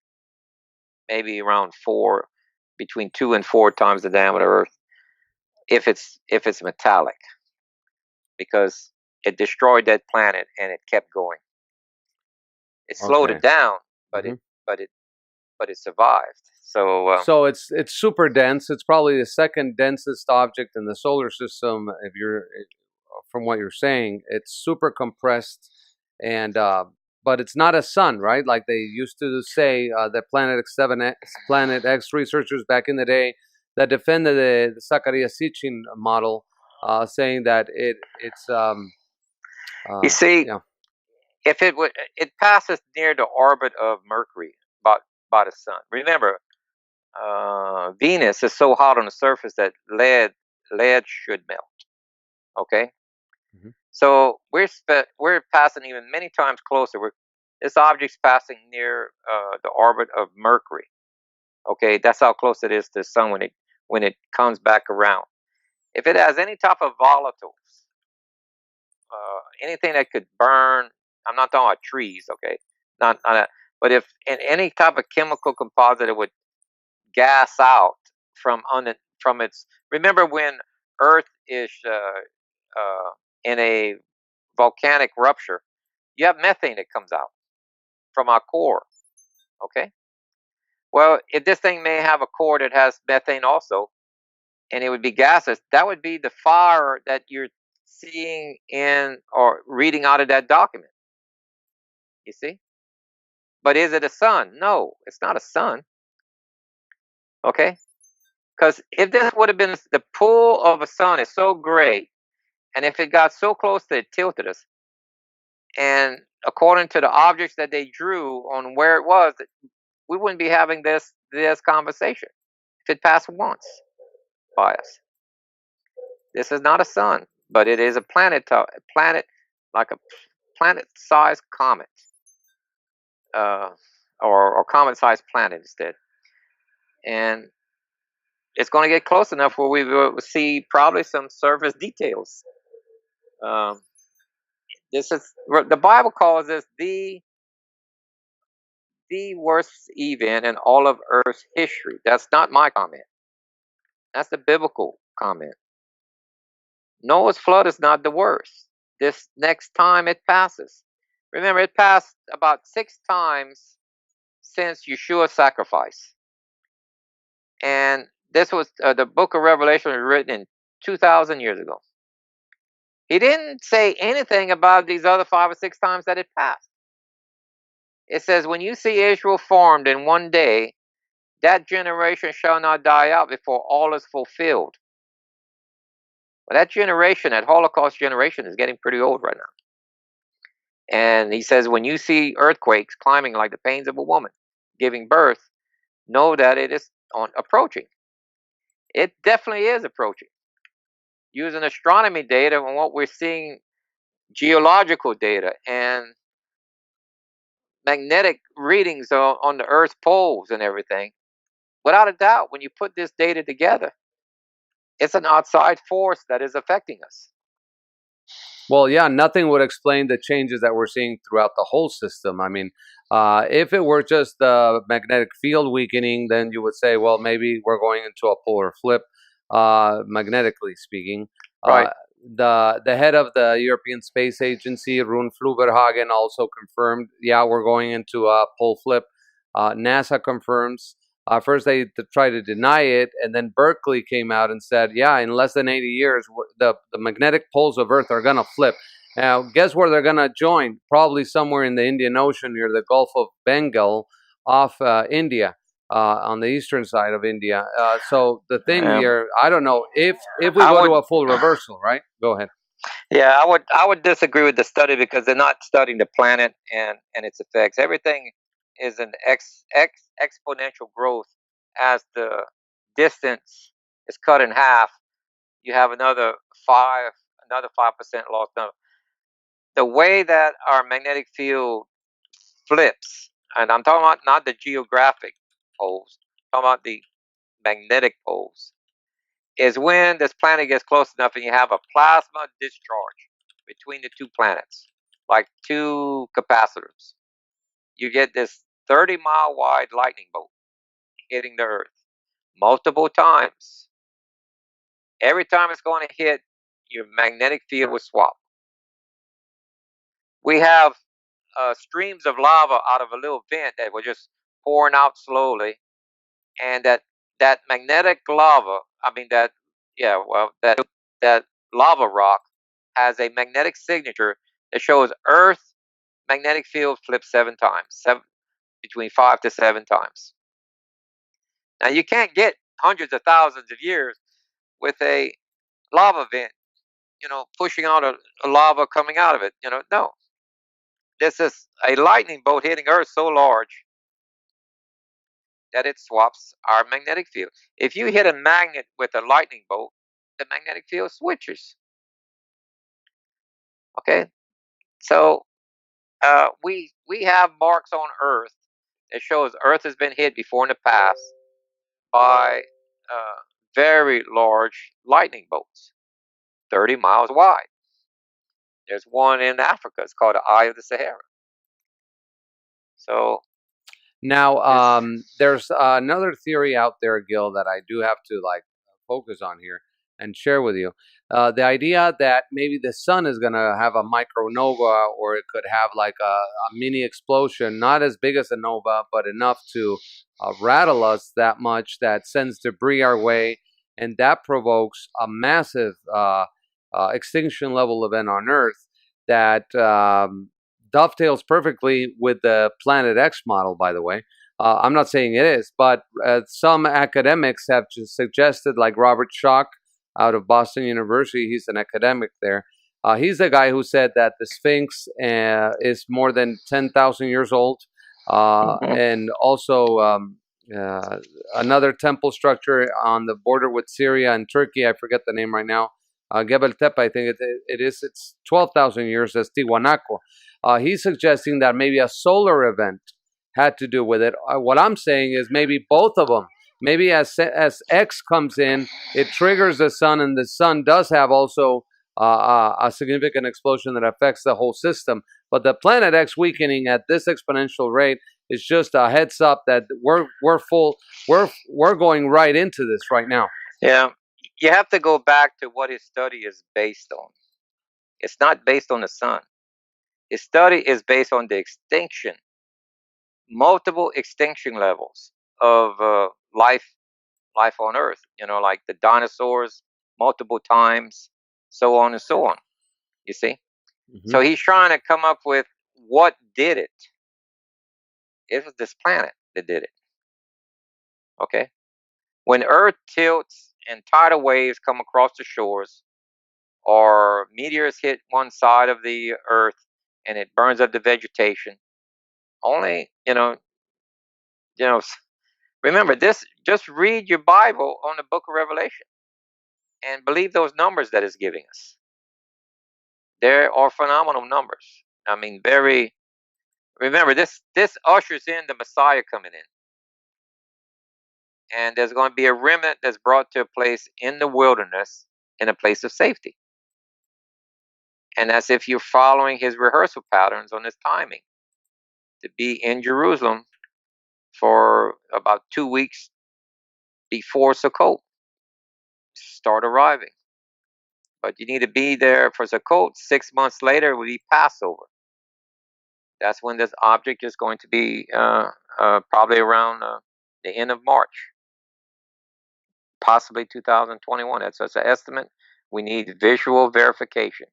Speaker 2: maybe around 4, between 2 and 4 times the diameter of Earth, if it's metallic, because it destroyed that planet and it kept going. It slowed it down, but it survived. So
Speaker 1: so it's super dense. It's probably the second densest object in the solar system. From what you're saying, it's super compressed, and but it's not a sun, right? Like they used to say, that Planet X researchers back in the day that defended the Zacharias-Sitchin model, saying that it's
Speaker 2: you see, if it passes near the orbit of Mercury, about the sun. Remember, Venus is so hot on the surface that lead should melt. Okay, so we're passing even many times closer. This object's passing near the orbit of Mercury. Okay, that's how close it is to the sun when it comes back around. If it has any type of volatiles, anything that could burn, I'm not talking about trees, okay, not but if in any type of chemical composite, it would gas out from its. Remember when Earth is in a volcanic rupture, you have methane that comes out from our core. Okay, well, if this thing may have a core that has methane also, and it would be gases, that would be the fire that you're seeing in or reading out of that document. You see? But is it a sun? No, it's not a sun. Okay? Because if this would have been the pull of a sun is so great, and if it got so close that it tilted us, and according to the objects that they drew on where it was, we wouldn't be having this conversation if it passed once by us. This is not a sun, but it is a planet like a planet-sized comet, or comet-sized planet instead, and it's going to get close enough where we will see probably some surface details. This is the Bible calls this the worst event in all of Earth's history. That's not my comment. That's the biblical comment. Noah's flood is not the worst. This next time it passes. Remember, it passed about 6 times since Yeshua's sacrifice. And this was the book of Revelation was written in 2,000 years ago. He didn't say anything about these other 5 or 6 times that it passed. It says, when you see Israel formed in one day, that generation shall not die out before all is fulfilled. Well, that generation, that Holocaust generation, is getting pretty old right now. And he says, when you see earthquakes climbing like the pains of a woman giving birth, know that it is approaching. It definitely is approaching. Using astronomy data and what we're seeing, geological data and magnetic readings on the Earth's poles and everything, without a doubt, when you put this data together, it's an outside force that is affecting us.
Speaker 1: Well, yeah, nothing would explain the changes that we're seeing throughout the whole system. I mean, if it were just the magnetic field weakening, then you would say, well, maybe we're going into a polar flip, magnetically speaking.
Speaker 2: Right.
Speaker 1: The head of the European Space Agency, Rune Fluberhagen, also confirmed, yeah, we're going into a pole flip. NASA confirms. First, they tried to deny it, and then Berkeley came out and said, yeah, in less than 80 years, the magnetic poles of Earth are going to flip. Now, guess where they're going to join? Probably somewhere in the Indian Ocean near the Gulf of Bengal off India, on the eastern side of India. So the thing here, I don't know, if we go to a full reversal, right? Go ahead.
Speaker 2: Yeah, I would disagree with the study because they're not studying the planet and its effects. Everything is an exponential growth as the distance is cut in half. You have another 5% loss. Now, the way that our magnetic field flips, and I'm talking about not the geographic poles, I'm talking about the magnetic poles, is when this planet gets close enough and you have a plasma discharge between the 2 planets, like 2 capacitors. You get this 30-mile wide lightning bolt hitting the Earth multiple times. Every time it's going to hit, your magnetic field will swap. We have streams of lava out of a little vent that were just pouring out slowly, and that magnetic lava, that lava rock has a magnetic signature that shows Earth magnetic field flips 7 times, between 5 to 7 times. Now you can't get hundreds of thousands of years with a lava vent, pushing out a lava coming out of it. No. This is a lightning bolt hitting Earth so large that it swaps our magnetic field. If you hit a magnet with a lightning bolt, the magnetic field switches. Okay? So we have marks on Earth that shows Earth has been hit before in the past by very large lightning bolts, 30 miles wide. There's one in Africa. It's called the Eye of the Sahara. So
Speaker 1: Now, there's another theory out there, Gil, that I do have to focus on here and share with you. The idea that maybe the sun is going to have a micronova, or it could have like a mini explosion, not as big as a nova, but enough to rattle us that much that sends debris our way, and that provokes a massive extinction level event on Earth that dovetails perfectly with the Planet X model, by the way. I'm not saying it is, but some academics have just suggested, like Robert Schoch out of Boston University, he's an academic there. He's the guy who said that the Sphinx is more than 10,000 years old. And also another temple structure on the border with Syria and Turkey, I forget the name right now, Gebel Tepe, I think it is. It's 12,000 years. That's Tiwanaku. He's suggesting that maybe a solar event had to do with it. What I'm saying is maybe both of them. Maybe as X comes in, it triggers the sun, and the sun does have also a significant explosion that affects the whole system. But the Planet X weakening at this exponential rate is just a heads up that we're going right into this right now.
Speaker 2: Yeah, you have to go back to what his study is based on. It's not based on the sun. His study is based on the extinction, multiple extinction levels of life on Earth. Like the dinosaurs, multiple times, so on and so on. You see, so he's trying to come up with what did it. It was this planet that did it. Okay, when Earth tilts and tidal waves come across the shores, or meteors hit one side of the Earth and it burns up the vegetation. Only, remember this. Just read your Bible on the Book of Revelation, and believe those numbers that it's giving us. There are phenomenal numbers. I mean, remember this ushers in the Messiah coming in. And there's going to be a remnant that's brought to a place in the wilderness, in a place of safety. And that's if you're following his rehearsal patterns on his timing, to be in Jerusalem for about 2 weeks before Sukkot, start arriving. But you need to be there for Sukkot. 6 months later will be Passover. That's when this object is going to be probably around the end of March, possibly 2021. That's an estimate. We need visual verification.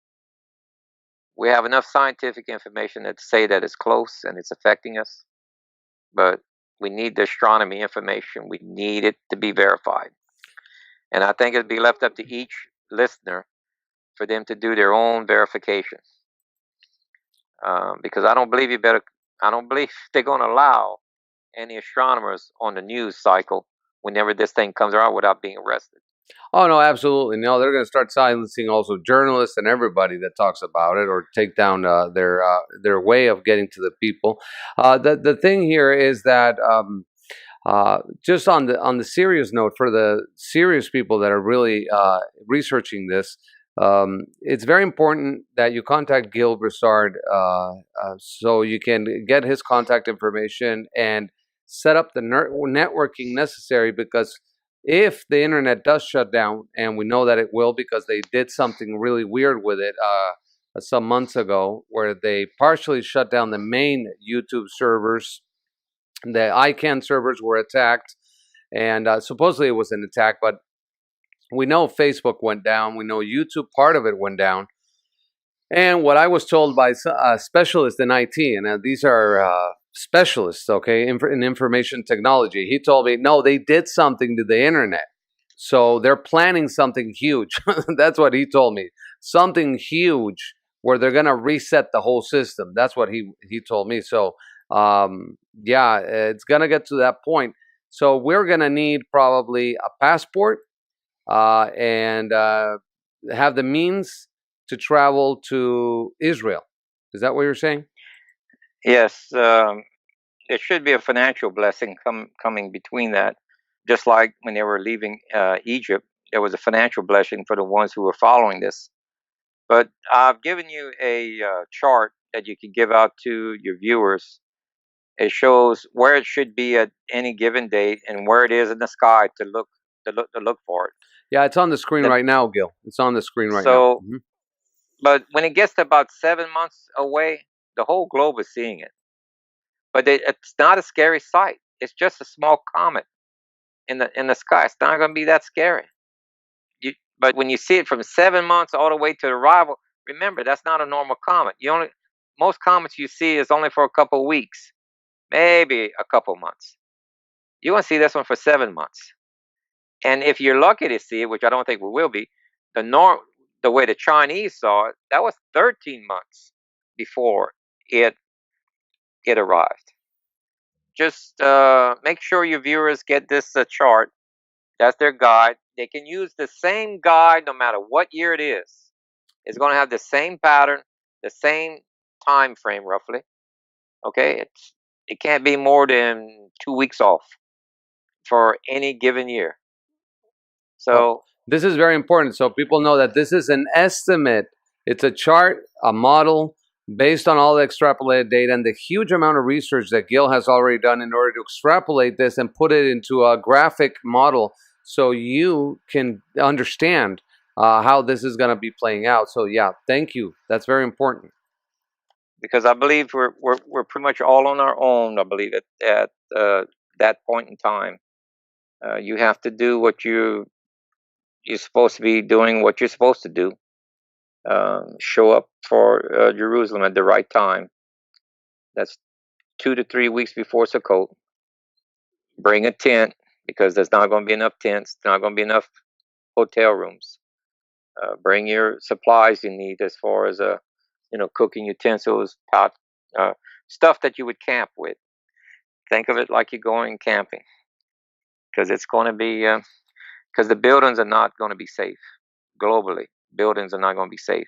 Speaker 2: We have enough scientific information to say that it's close and it's affecting us, but we need the astronomy information. We need it to be verified. And I think it'd be left up to each listener for them to do their own verification. Because I don't believe they're going to allow any astronomers on the news cycle whenever this thing comes around without being arrested.
Speaker 1: Oh, no, absolutely. No, they're going to start silencing also journalists and everybody that talks about it, or take down their way of getting to the people. The thing here is that just on the serious note, for the serious people that are really researching this, it's very important that you contact Gill Broussard so you can get his contact information and set up the networking necessary, because if the internet does shut down, and we know that it will because they did something really weird with it some months ago, where they partially shut down the main YouTube servers. The ICANN servers were attacked, and supposedly it was an attack, but we know Facebook went down. We know YouTube, part of it went down. And what I was told by a specialist in IT, and these are specialists, okay, in information technology, he told me, no, they did something to the internet. So they're planning something huge. That's what he told me. Something huge where they're going to reset the whole system. That's what he told me. So, yeah, it's going to get to that point. So we're going to need probably a passport and have the means to travel to Israel. Is that what you're saying?
Speaker 2: Yes, there should be a financial blessing coming between that. Just like when they were leaving Egypt, there was a financial blessing for the ones who were following this. But I've given you a chart that you can give out to your viewers. It shows where it should be at any given date and where it is in the sky to look for it.
Speaker 1: Yeah, it's on the screen
Speaker 2: The,
Speaker 1: right now, Gil. It's on the screen right now.
Speaker 2: so, but when it gets to about 7 months away, the whole globe is seeing it. But it's not a scary sight. It's just a small comet in the sky. It's not going to be that scary. But when you see it from 7 months all the way to arrival, remember that's not a normal comet. Most comets you see is only for a couple of weeks, maybe a couple months. You want to see this one for 7 months, and if you're lucky to see it, which I don't think we will be, the way the Chinese saw it, that was 13 months before it arrived. Just make sure your viewers get this chart. That's their guide. They can use the same guide no matter what year it is. It's going to have the same pattern, the same time frame roughly. Okay, it can't be more than 2 weeks off for any given year.
Speaker 1: Well,
Speaker 2: So
Speaker 1: this is very important. So people know that this is an estimate. It's a chart, a model based on all the extrapolated data and the huge amount of research that Gill has already done in order to extrapolate this and put it into a graphic model so you can understand how this is going to be playing out. So yeah, thank you. That's very important.
Speaker 2: because I believe we're pretty much all on our own. I believe at that point in time, you have to do what you're supposed to be doing, what you're supposed to do. Show up for Jerusalem at the right time. That's 2 to 3 weeks before Sukkot. Bring a tent because there's not going to be enough tents. There's not going to be enough hotel rooms. Bring your supplies you need as far as cooking utensils, pot, stuff that you would camp with. Think of it like you're going camping because it's going to be because the buildings are not going to be safe globally. Buildings are not going to be safe.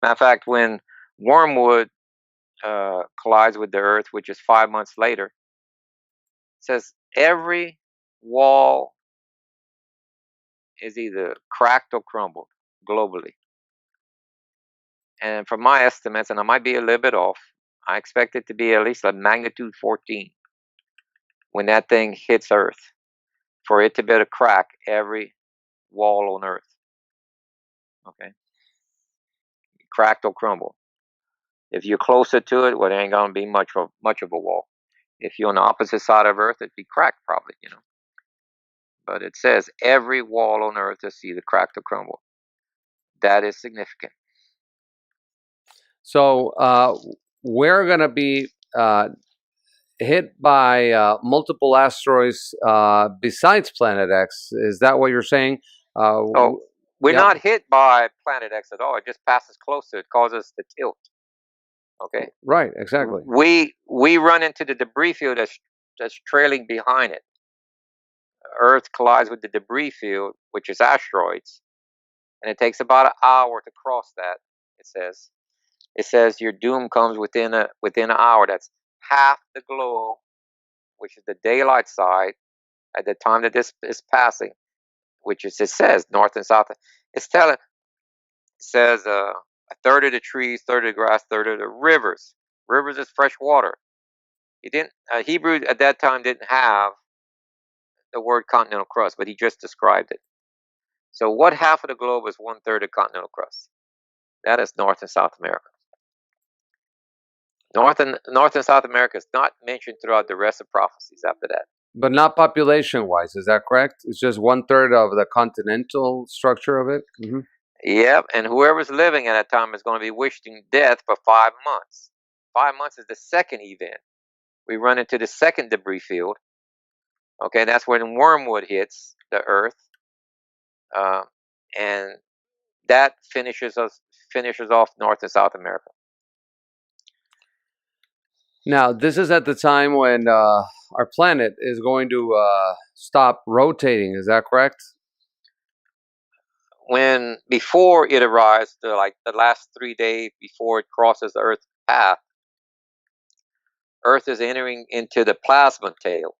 Speaker 2: Matter of fact, when wormwood collides with the Earth, which is 5 months later, it says every wall is either cracked or crumbled globally. And from my estimates, and I might be a little bit off, I expect it to be at least a magnitude 14 when that thing hits Earth, for it to be able to crack every wall on Earth. Okay, cracked or crumbled. If you're closer to it, well, there ain't gonna be much of a wall. If you're on the opposite side of Earth, it'd be cracked probably. But it says every wall on Earth is either cracked or crumbled. That is significant.
Speaker 1: So we're going to be hit by multiple asteroids besides Planet X. Is that what you're saying?
Speaker 2: Oh, we're
Speaker 1: Yep.
Speaker 2: not hit by Planet X at all. It just passes close to it, causes the tilt. Okay.
Speaker 1: Right, exactly.
Speaker 2: We run into the debris field that's trailing behind it. Earth collides with the debris field, which is asteroids, and it takes about an hour to cross that. It says your doom comes within an hour. That's half the globe, which is the daylight side, at the time that this is passing, which is, it says north and south. It says a third of the trees, third of the grass, third of the rivers. Rivers is fresh water. He didn't Hebrew at that time didn't have the word continental crust, but he just described it. So what half of the globe is 1/3 of continental crust? That is North and South America. North and South America is not mentioned throughout the rest of prophecies after that.
Speaker 1: But not population-wise, is that correct? It's just 1/3 of the continental structure of it? Mm-hmm.
Speaker 2: Yep, and whoever's living at that time is going to be wishing death for 5 months. 5 months is the second event. We run into the second debris field. Okay, that's when wormwood hits the Earth, and that finishes off North and South America.
Speaker 1: Now, this is at the time when our planet is going to stop rotating. Is that correct?
Speaker 2: When before it arrives, like the last 3 days before it crosses the Earth's path, Earth is entering into the plasma tail.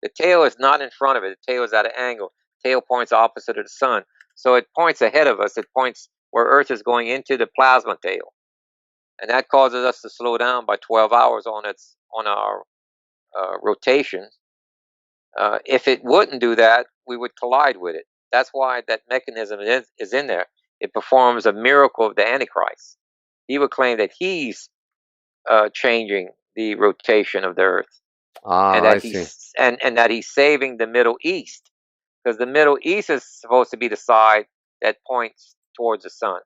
Speaker 2: The tail is not in front of it. The tail is at an angle. The tail points opposite of the sun. So it points ahead of us. It points where Earth is going into the plasma tail. And that causes us to slow down by 12 hours on our rotation. If it wouldn't do that, we would collide with it. That's why that mechanism is in there. It performs a miracle of the Antichrist. He would claim that he's changing the rotation of the Earth, and
Speaker 1: I
Speaker 2: that
Speaker 1: see.
Speaker 2: he's saving the Middle East, because the Middle East is supposed to be the side that points towards the sun.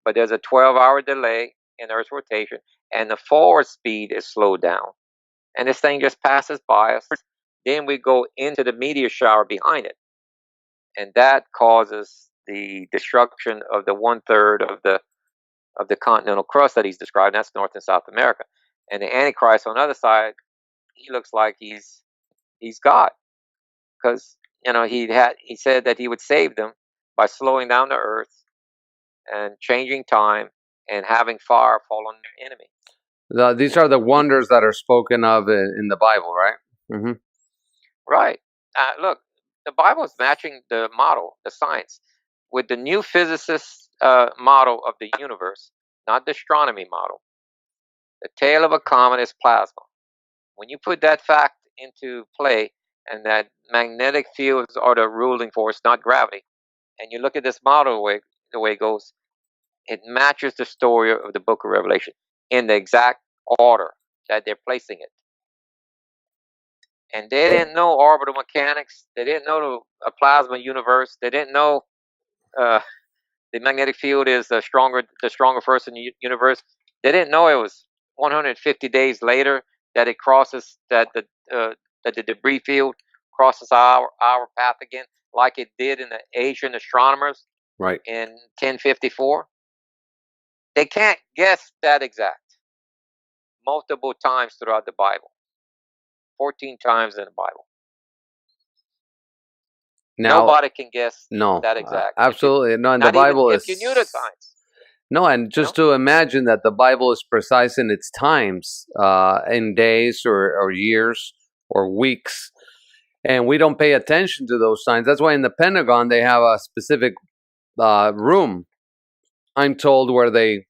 Speaker 2: But there's a 12-hour delay in Earth's rotation, and the forward speed is slowed down. And this thing just passes by us. Then we go into the meteor shower behind it. And that causes the destruction of the 1/3 of the continental crust that he's described. That's North and South America. And the Antichrist on the other side, he looks like he's God, because he said that he would save them by slowing down the earth and changing time and having fire fall on their enemy.
Speaker 1: These are the wonders that are spoken of in the Bible, right? Mm-hmm.
Speaker 2: Right. Look, the Bible is matching the model, the science, with the new physicist model of the universe, not the astronomy model. The tail of a comet is plasma. When you put that fact into play, and that magnetic fields are the ruling force, not gravity, and you look at this model the way it goes, it matches the story of the book of Revelation in the exact order that they're placing it. And they didn't know orbital mechanics. They didn't know a plasma universe. They didn't know the magnetic field is the stronger force in the universe. They didn't know it was 150 days later that it crosses that the debris field crosses our path again, like it did in the Asian astronomers,
Speaker 1: right,
Speaker 2: in 1054. They can't guess that exact. Multiple times throughout the Bible, 14 times in the Bible. Now, nobody can guess that exact.
Speaker 1: Absolutely. No, and the Bible
Speaker 2: is... If you knew the science.
Speaker 1: No, and just to imagine that the Bible is precise in its times, in days or years or weeks, and we don't pay attention to those signs. That's why in the Pentagon they have a specific room, I'm told, where they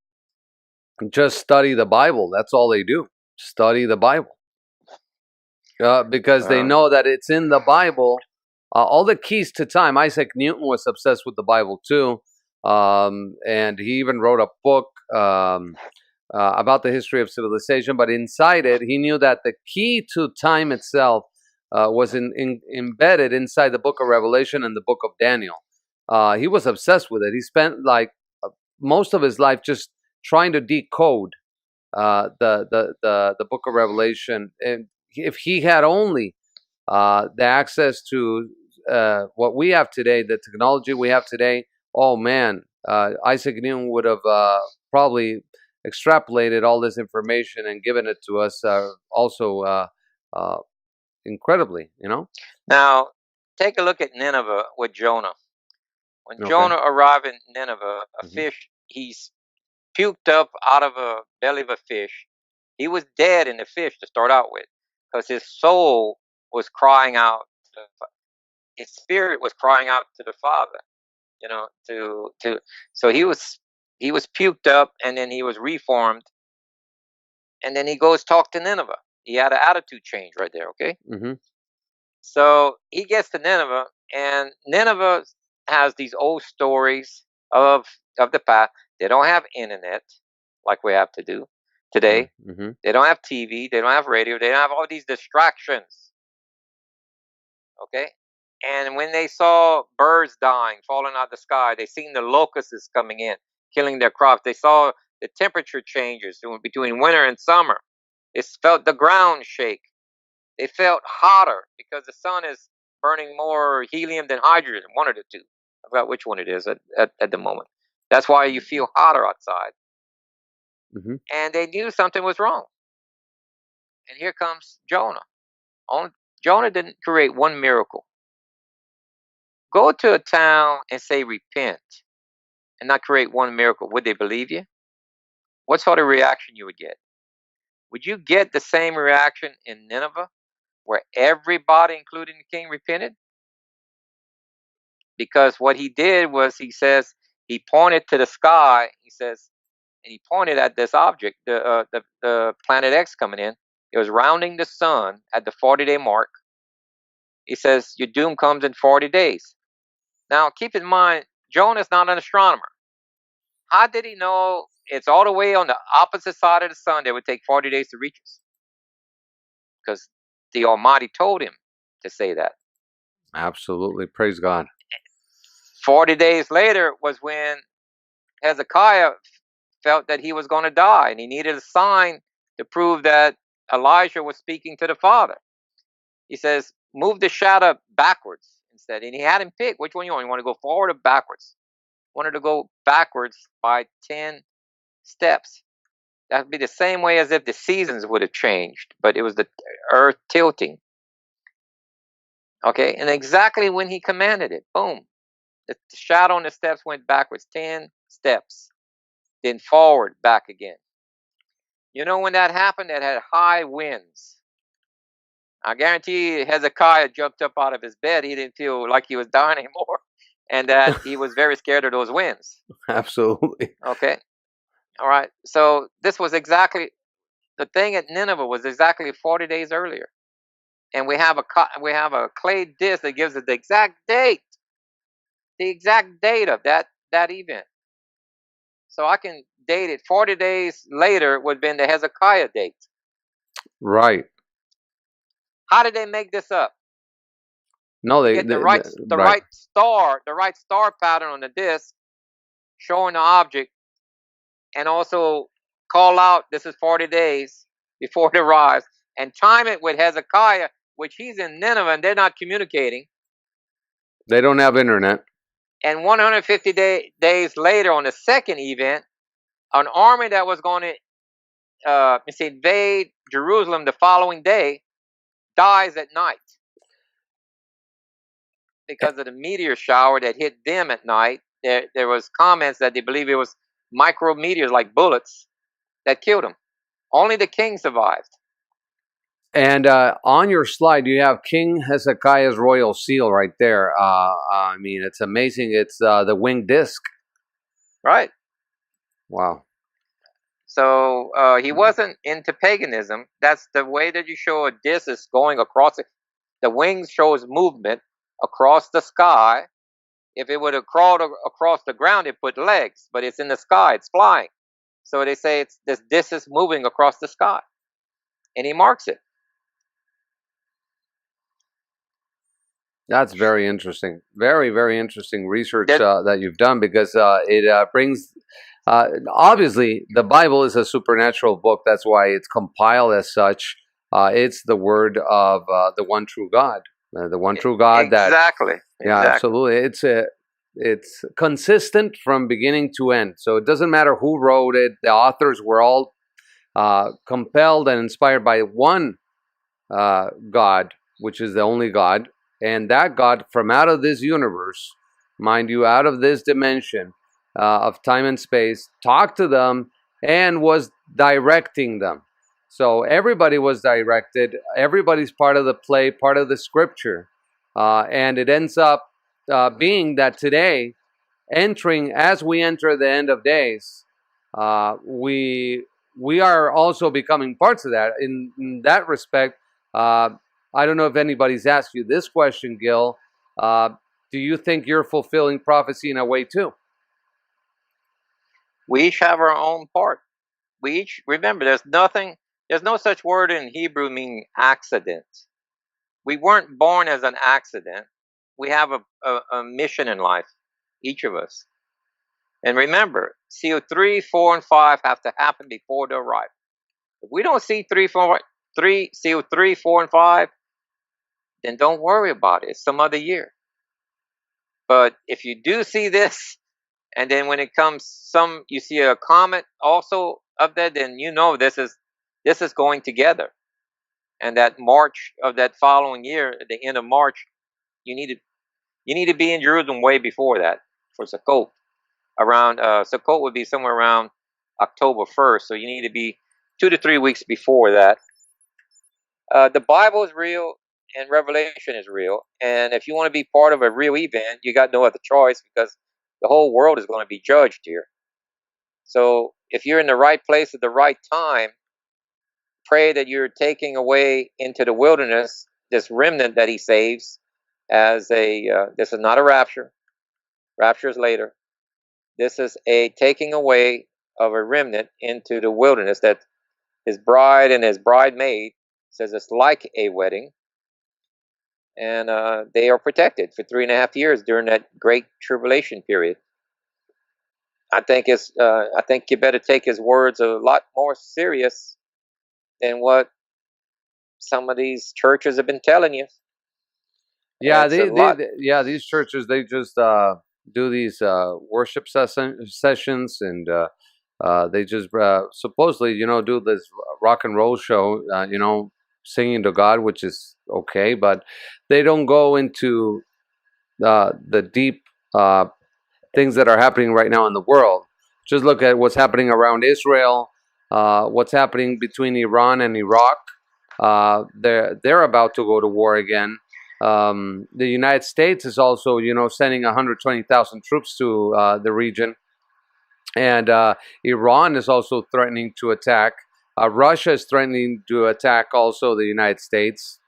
Speaker 1: just study the Bible. That's all they do, study the Bible. Because they know that it's in the Bible. All the keys to time. Isaac Newton was obsessed with the Bible too. And he even wrote a book about the history of civilization. But inside it, he knew that the key to time itself was embedded inside the book of Revelation and the book of Daniel. He was obsessed with it. He spent most of his life just trying to decode the book of Revelation. And if he had only the access to what we have today, the technology we have today, oh man, Isaac Newton would have probably extrapolated all this information and given it to us also incredibly,
Speaker 2: Now, take a look at Nineveh with Jonah. When Jonah arrived in Nineveh, a fish, he's puked up out of a belly of a fish. He was dead in the fish to start out with, because his soul was crying out. His spirit was crying out to the Father. So he was puked up, and then he was reformed, and then he goes talk to Nineveh. He had an attitude change right there. Okay.
Speaker 1: Mm-hmm.
Speaker 2: So he gets to Nineveh, and Nineveh has these old stories of the past. They don't have internet like we have to do today.
Speaker 1: Mm-hmm.
Speaker 2: They don't have TV. They don't have radio. They don't have all these distractions. Okay. And when they saw birds dying, falling out of the sky, they seen the locusts coming in, killing their crops. They saw the temperature changes between winter and summer. They felt the ground shake. They felt hotter because the sun is burning more helium than hydrogen, one of the two. I forgot which one it is at the moment. That's why you feel hotter outside.
Speaker 1: Mm-hmm.
Speaker 2: And they knew something was wrong. And here comes Jonah. Jonah didn't create one miracle. Go to a town and say repent and not create one miracle. Would they believe you? What sort of reaction you would get? would you get the same reaction in Nineveh, where everybody, including the king, repented? Because what he did was, he says, he pointed to the sky. He says, and he pointed at this object, the planet X coming in. It was rounding the sun at the 40-day mark. He says, your doom comes in 40 days. Now, keep in mind, Jonah's not an astronomer. How did he know it's all the way on the opposite side of the sun that would take 40 days to reach us? Because the Almighty told him to say that.
Speaker 1: Absolutely. Praise God.
Speaker 2: 40 days later was when Hezekiah felt that he was going to die, and he needed a sign to prove that Elijah was speaking to the Father. He says, move the shadow backwards instead. And he had him pick, which one you want? You want to go forward or backwards? Wanted to go backwards by 10 steps. That would be the same way as if the seasons would have changed, but it was the earth tilting. Okay, and exactly when he commanded it, boom, the shadow on the steps went backwards 10 steps, then forward, back again. You know when that happened? That had high winds. I guarantee you, Hezekiah jumped up out of his bed. He didn't feel like he was dying anymore, and that he was very scared of those winds.
Speaker 1: Absolutely.
Speaker 2: Okay. All right. So this was exactly the thing at Nineveh, was exactly 40 days earlier, and we have a clay disc that gives us the exact date of that event. So I can date it 40 days later. Would have been the Hezekiah date.
Speaker 1: Right.
Speaker 2: How did they make this up?
Speaker 1: No,
Speaker 2: Get the right star pattern on the disc, showing the object, and also call out this is 40 days before it arrives, and time it with Hezekiah, which he's in Nineveh and they're not communicating.
Speaker 1: They don't have internet.
Speaker 2: And 150 days later, on the second event, an army that was going to invade Jerusalem the following day dies at night because of the meteor shower that hit them at night. There was comments that they believe it was micro meteors, like bullets, that killed them. Only the king survived.
Speaker 1: And on your slide, you have King Hezekiah's royal seal right there. I mean, it's amazing. It's the winged disc.
Speaker 2: Right.
Speaker 1: Wow.
Speaker 2: So he wasn't into paganism. That's the way that you show a disc is going across it. The wings shows movement across the sky. If it would have crawled across the ground, it put legs, but it's in the sky. It's flying. So they say this disc is moving across the sky, and he marks it.
Speaker 1: That's very interesting. Very, very interesting research that you've done, because it brings, obviously, the Bible is a supernatural book. That's why it's compiled as such. It's the word of the one true God. The one true God.
Speaker 2: Exactly.
Speaker 1: Yeah, absolutely. It's consistent from beginning to end. So it doesn't matter who wrote it. The authors were all compelled and inspired by one God, which is the only God. And that God from out of this universe, mind you, out of this dimension of time and space, talked to them and was directing them. So everybody was directed. Everybody's part of the play, part of the scripture. And it ends up being that today, as we enter the end of days, we are also becoming parts of that. In that respect, I don't know if anybody's asked you this question, Gill. Do you think you're fulfilling prophecy in a way too?
Speaker 2: We each have our own part. We each, remember, there's no such word in Hebrew meaning accident. We weren't born as an accident. We have a mission in life, each of us. And remember, CO3, 4, and 5 have to happen before they arrive. If we don't see CO3, 4, and 5, then don't worry about it. It's some other year. But if you do see this, and then when it comes you see a comet also up there, then you know this is going together. And that March of that following year, at the end of March, you need to be in Jerusalem way before that for Sukkot. Around Sukkot would be somewhere around October 1st, so you need to be 2 to 3 weeks before that. The Bible is real and Revelation is real. And if you want to be part of a real event, you got no other choice because the whole world is going to be judged here. So if you're in the right place at the right time, pray that you're taking away into the wilderness this remnant that he saves as this is not a rapture. Rapture is later. This is a taking away of a remnant into the wilderness that his bride and his bridemaid says it's like a wedding. And they are protected for 3.5 years during that great tribulation period. I think you better take his words a lot more serious than what some of these churches have been telling you.
Speaker 1: Yeah, these churches, they just do these worship sessions, and they just supposedly, do this rock and roll show, singing to God, which is okay, but they don't go into the deep things that are happening right now in the world. Just look at what's happening around Israel, what's happening between Iran and Iraq. They're about to go to war again. The United States is also, sending 120,000 troops to the region, and Iran is also threatening to attack. Russia is threatening to attack also the United States.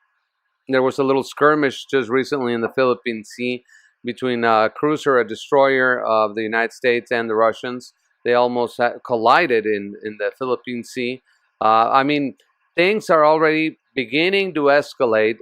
Speaker 1: There was a little skirmish just recently in the Philippine Sea between a cruiser, a destroyer of the United States, and the Russians. They almost collided in the Philippine Sea. I mean, things are already beginning to escalate.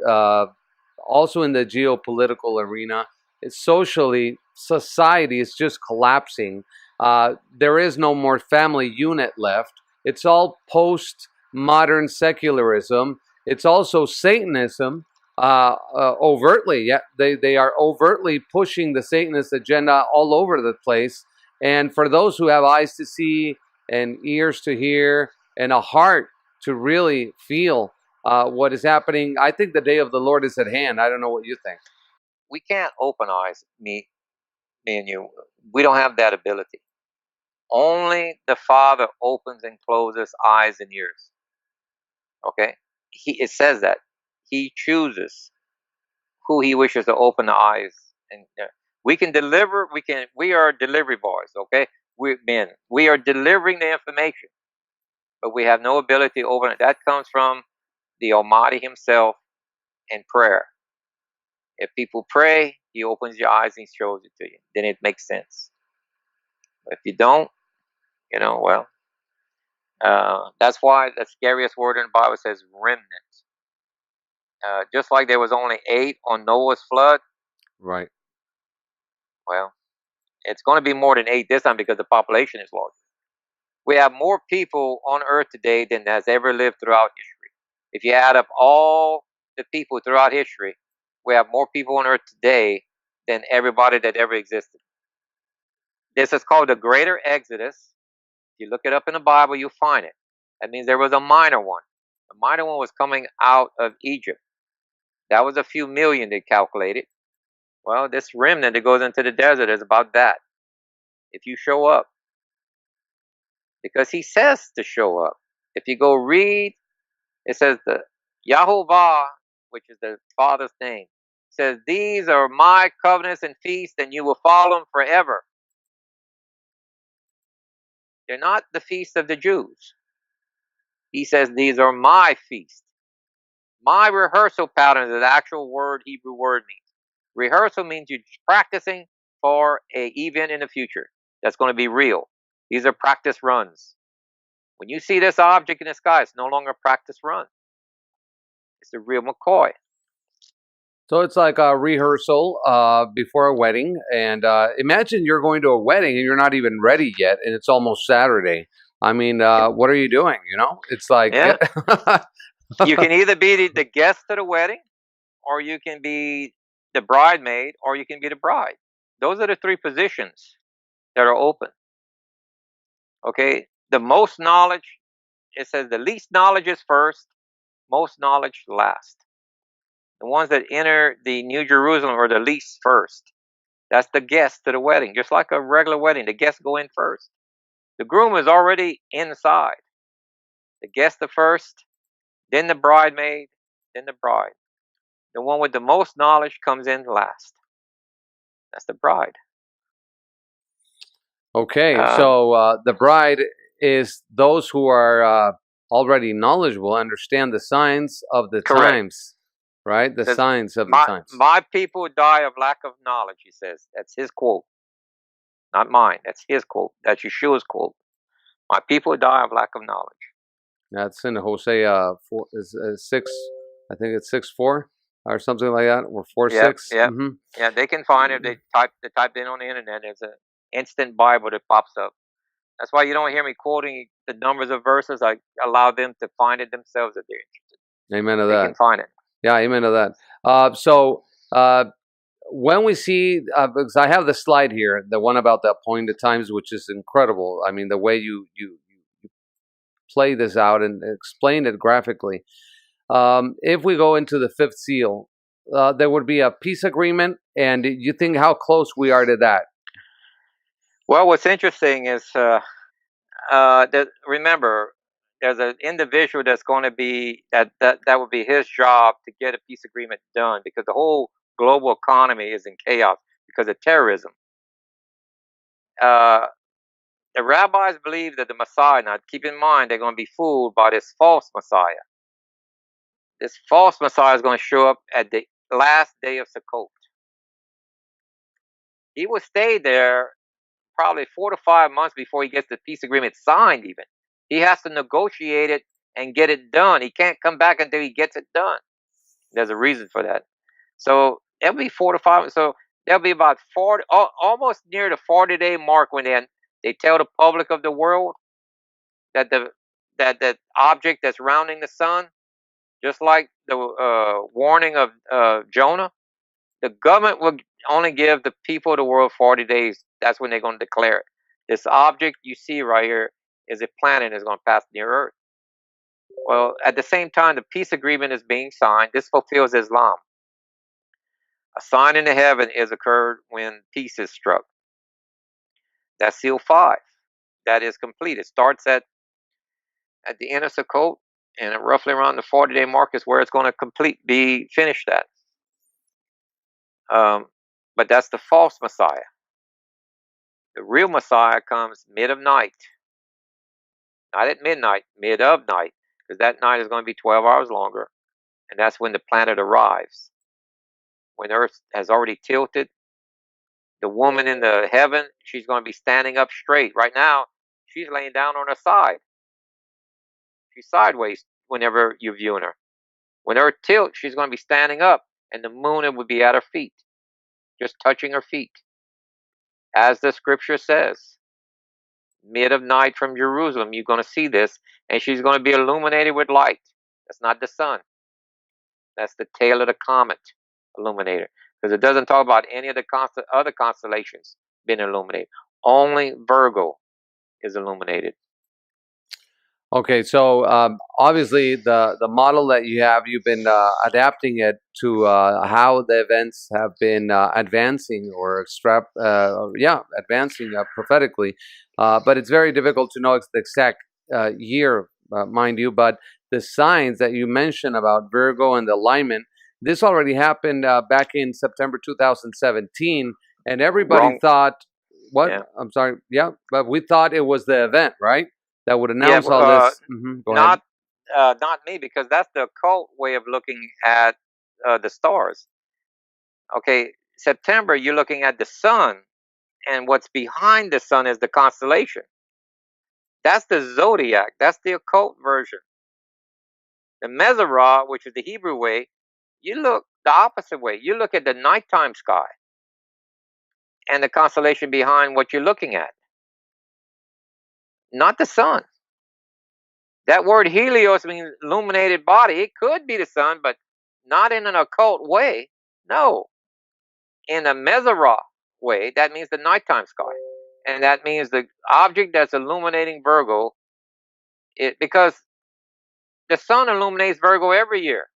Speaker 1: Also in the geopolitical arena, socially, society is just collapsing. There is no more family unit left. It's all post-modern secularism. It's also Satanism. Overtly, yeah, they are overtly pushing the Satanist agenda all over the place. And for those who have eyes to see and ears to hear and a heart to really feel what is happening, I think the day of the Lord is at hand. I don't know what you think.
Speaker 2: We can't open eyes, me and you. We don't have that ability. Only the Father opens and closes eyes and ears. Okay? It says that. He chooses who he wishes to open the eyes. And we can deliver, we are delivery boys, okay? We are delivering the information, but we have no ability to open it. That comes from the Almighty himself in prayer. If people pray, he opens your eyes and he shows it to you. Then it makes sense. But if you don't, well, that's why the scariest word in the Bible says remnant. Just like there was only 8 on Noah's flood.
Speaker 1: Right.
Speaker 2: Well, it's going to be more than 8 this time because the population is larger. We have more people on Earth today than has ever lived throughout history. If you add up all the people throughout history, we have more people on Earth today than everybody that ever existed. This is called the Greater Exodus. If you look it up in the Bible, you'll find it. That means there was a minor one. The minor one was coming out of Egypt. That was a few million they calculated. Well, this remnant that goes into the desert is about that. If you show up. Because he says to show up. If you go read, it says the Yahovah, which is the Father's name, says, these are my covenants and feasts, and you will follow them forever. They're not the feasts of the Jews. He says, these are my feasts. My rehearsal pattern is the actual word, Hebrew word means. Rehearsal means you're practicing for an event in the future that's going to be real. These are practice runs. When you see this object in the sky, it's no longer a practice run. It's a real McCoy.
Speaker 1: So it's like a rehearsal before a wedding. And imagine you're going to a wedding and you're not even ready yet, and it's almost Saturday. I mean, what are you doing? It's like...
Speaker 2: Yeah. You can either be the guest at the wedding, or you can be the bridemaid, or you can be the bride. Those are the 3 positions that are open. Okay? The most knowledge, it says the least knowledge is first, most knowledge last. The ones that enter the New Jerusalem are the least first. That's the guest to the wedding. Just like a regular wedding, the guests go in first. The groom is already inside. The guest the first, then the bridemaid, then the bride. The one with the most knowledge comes in last. That's the bride.
Speaker 1: Okay, so the bride is those who are already knowledgeable, understand the signs of the
Speaker 2: correct.
Speaker 1: times, right? The
Speaker 2: Says,
Speaker 1: signs of the times.
Speaker 2: My people die of lack of knowledge, he says. That's his quote. Not mine. That's his quote. That's Yeshua's quote. My people die of lack of knowledge.
Speaker 1: That's in Hosea 6. I think it's 6:4 or something like that, or 4:6.
Speaker 2: Yeah, yeah. They can find it. They type in on the internet. There's an instant Bible that pops up. That's why you don't hear me quoting the numbers of verses. I allow them to find it themselves if they're interested.
Speaker 1: Amen to
Speaker 2: they
Speaker 1: that.
Speaker 2: Can find it.
Speaker 1: Yeah, amen to that. So when we see, because I have the slide here, the one about the appointed times, which is incredible. I mean, the way you play this out and explain it graphically. If we go into the fifth seal, there would be a peace agreement, and you think how close we are to that?
Speaker 2: Well, what's interesting is, remember, there's an individual that's going to be that would be his job to get a peace agreement done, because the whole global economy is in chaos because of terrorism. The rabbis believe that the Messiah, now keep in mind, they're going to be fooled by this false Messiah. This false Messiah is going to show up at the last day of Sukkot. He will stay there probably 4 to 5 months before he gets the peace agreement signed even. He has to negotiate it and get it done. He can't come back until he gets it done. There's a reason for that. So it'll be 4 to 5. So there'll be about 40, almost near the 40-day mark when they tell the public of the world that that object that's rounding the sun, just like the warning of Jonah, the government will only give the people of the world 40 days. That's when they're going to declare it. This object you see right here is a planet that's going to pass near Earth. Well, at the same time, the peace agreement is being signed. This fulfills Islam. A sign in the heaven is occurred when peace is struck. That's seal 5. That is complete. It starts at the end of Sukkot, and roughly around the 40-day mark is where it's going to be finished at. But that's the false Messiah. The real Messiah comes mid of night. Not at midnight, mid of night, because that night is going to be 12 hours longer, and that's when the planet arrives. When Earth has already tilted, the woman in the heaven, she's going to be standing up straight. Right now, she's laying down on her side. She's sideways whenever you're viewing her. When Earth tilts, she's going to be standing up, and the moon would be at her feet, just touching her feet. As the scripture says, mid of night from Jerusalem, you're going to see this, and she's going to be illuminated with light. That's not the sun. That's the tail of the comet illuminator, because it doesn't talk about any of the other constellations being illuminated. Only Virgo is illuminated.
Speaker 1: Okay, so obviously the model that you have, you've been adapting it to how the events have been advancing or advancing prophetically, but it's very difficult to know the exact year, mind you. But the signs that you mentioned about Virgo and the alignment, this already happened back in September 2017, and everybody thought, what? Yeah. I'm sorry, but we thought it was the event, right? That would announce all this. Go ahead.
Speaker 2: Not me, because that's the occult way of looking at the stars. Okay, September, you're looking at the sun, and what's behind the sun is the constellation. That's the zodiac. That's the occult version. The Mezarah, which is the Hebrew way, you look the opposite way. You look at the nighttime sky and the constellation behind what you're looking at, not the sun. That word helios means illuminated body. It could be the sun, but not in an occult way. No. In a Mezarah way, that means the nighttime sky. And that means the object that's illuminating Virgo, because the sun illuminates Virgo every year.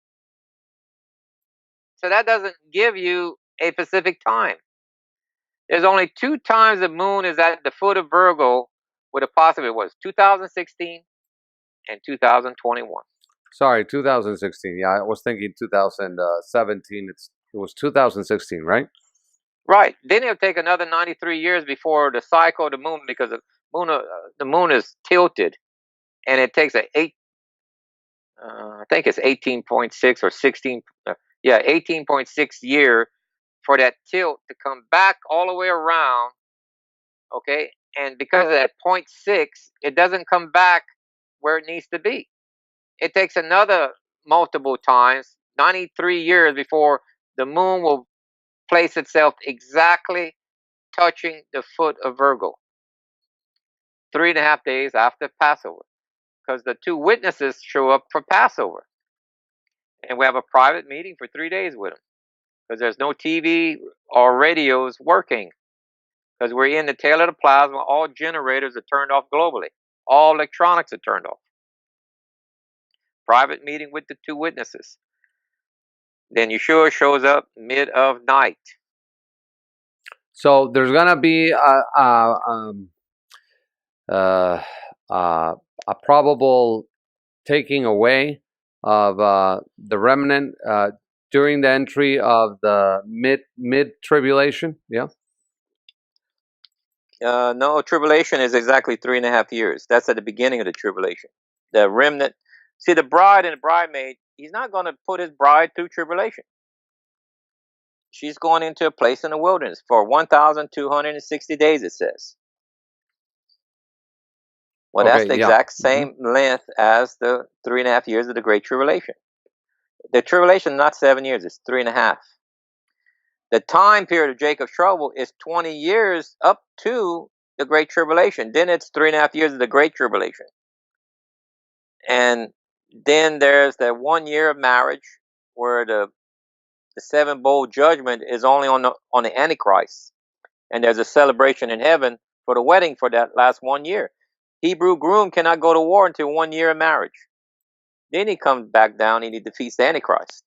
Speaker 2: So that doesn't give you a specific time. There's only 2 times the moon is at the foot of Virgo with a possibility. It was 2016 in 2021.
Speaker 1: Sorry, 2016. Yeah, I was thinking 2017. It was 2016, right?
Speaker 2: Right. Then it'll take another 93 years before the cycle of the moon, because the moon is tilted, and it takes I think it's 18.6 or 16. Yeah, 18.6 year for that tilt to come back all the way around. Okay, and because of that 0.6, it doesn't come back where it needs to be. It takes another multiple times, 93 years, before the moon will place itself exactly touching the foot of Virgo. 3.5 days after Passover, because the two witnesses show up for Passover, and we have a private meeting for 3 days with them, because there's no TV or radios working, because we're in the tail of the plasma. All generators are turned off globally. All electronics are turned off. Private meeting with the two witnesses. Then Yeshua shows up mid of night.
Speaker 1: So there's gonna be a probable taking away of the remnant during the entry of the mid tribulation. Yeah.
Speaker 2: No, tribulation is exactly 3.5 years. That's at the beginning of the tribulation. The remnant. See, the bride and the bridemaid, he's not going to put his bride through tribulation. She's going into a place in the wilderness for 1,260 days, it says. Well, that's
Speaker 1: Okay,
Speaker 2: the
Speaker 1: yeah.
Speaker 2: exact same length as the 3.5 years of the Great Tribulation. The tribulation is not 7 years, it's 3.5. The time period of Jacob's trouble is 20 years up to the Great Tribulation. Then it's 3.5 years of the Great Tribulation. And then there's the 1 year of marriage, where the seven bowl judgment is only on the Antichrist. And there's a celebration in heaven for the wedding for that last 1 year. Hebrew groom cannot go to war until 1 year of marriage. Then he comes back down and he defeats the Antichrist.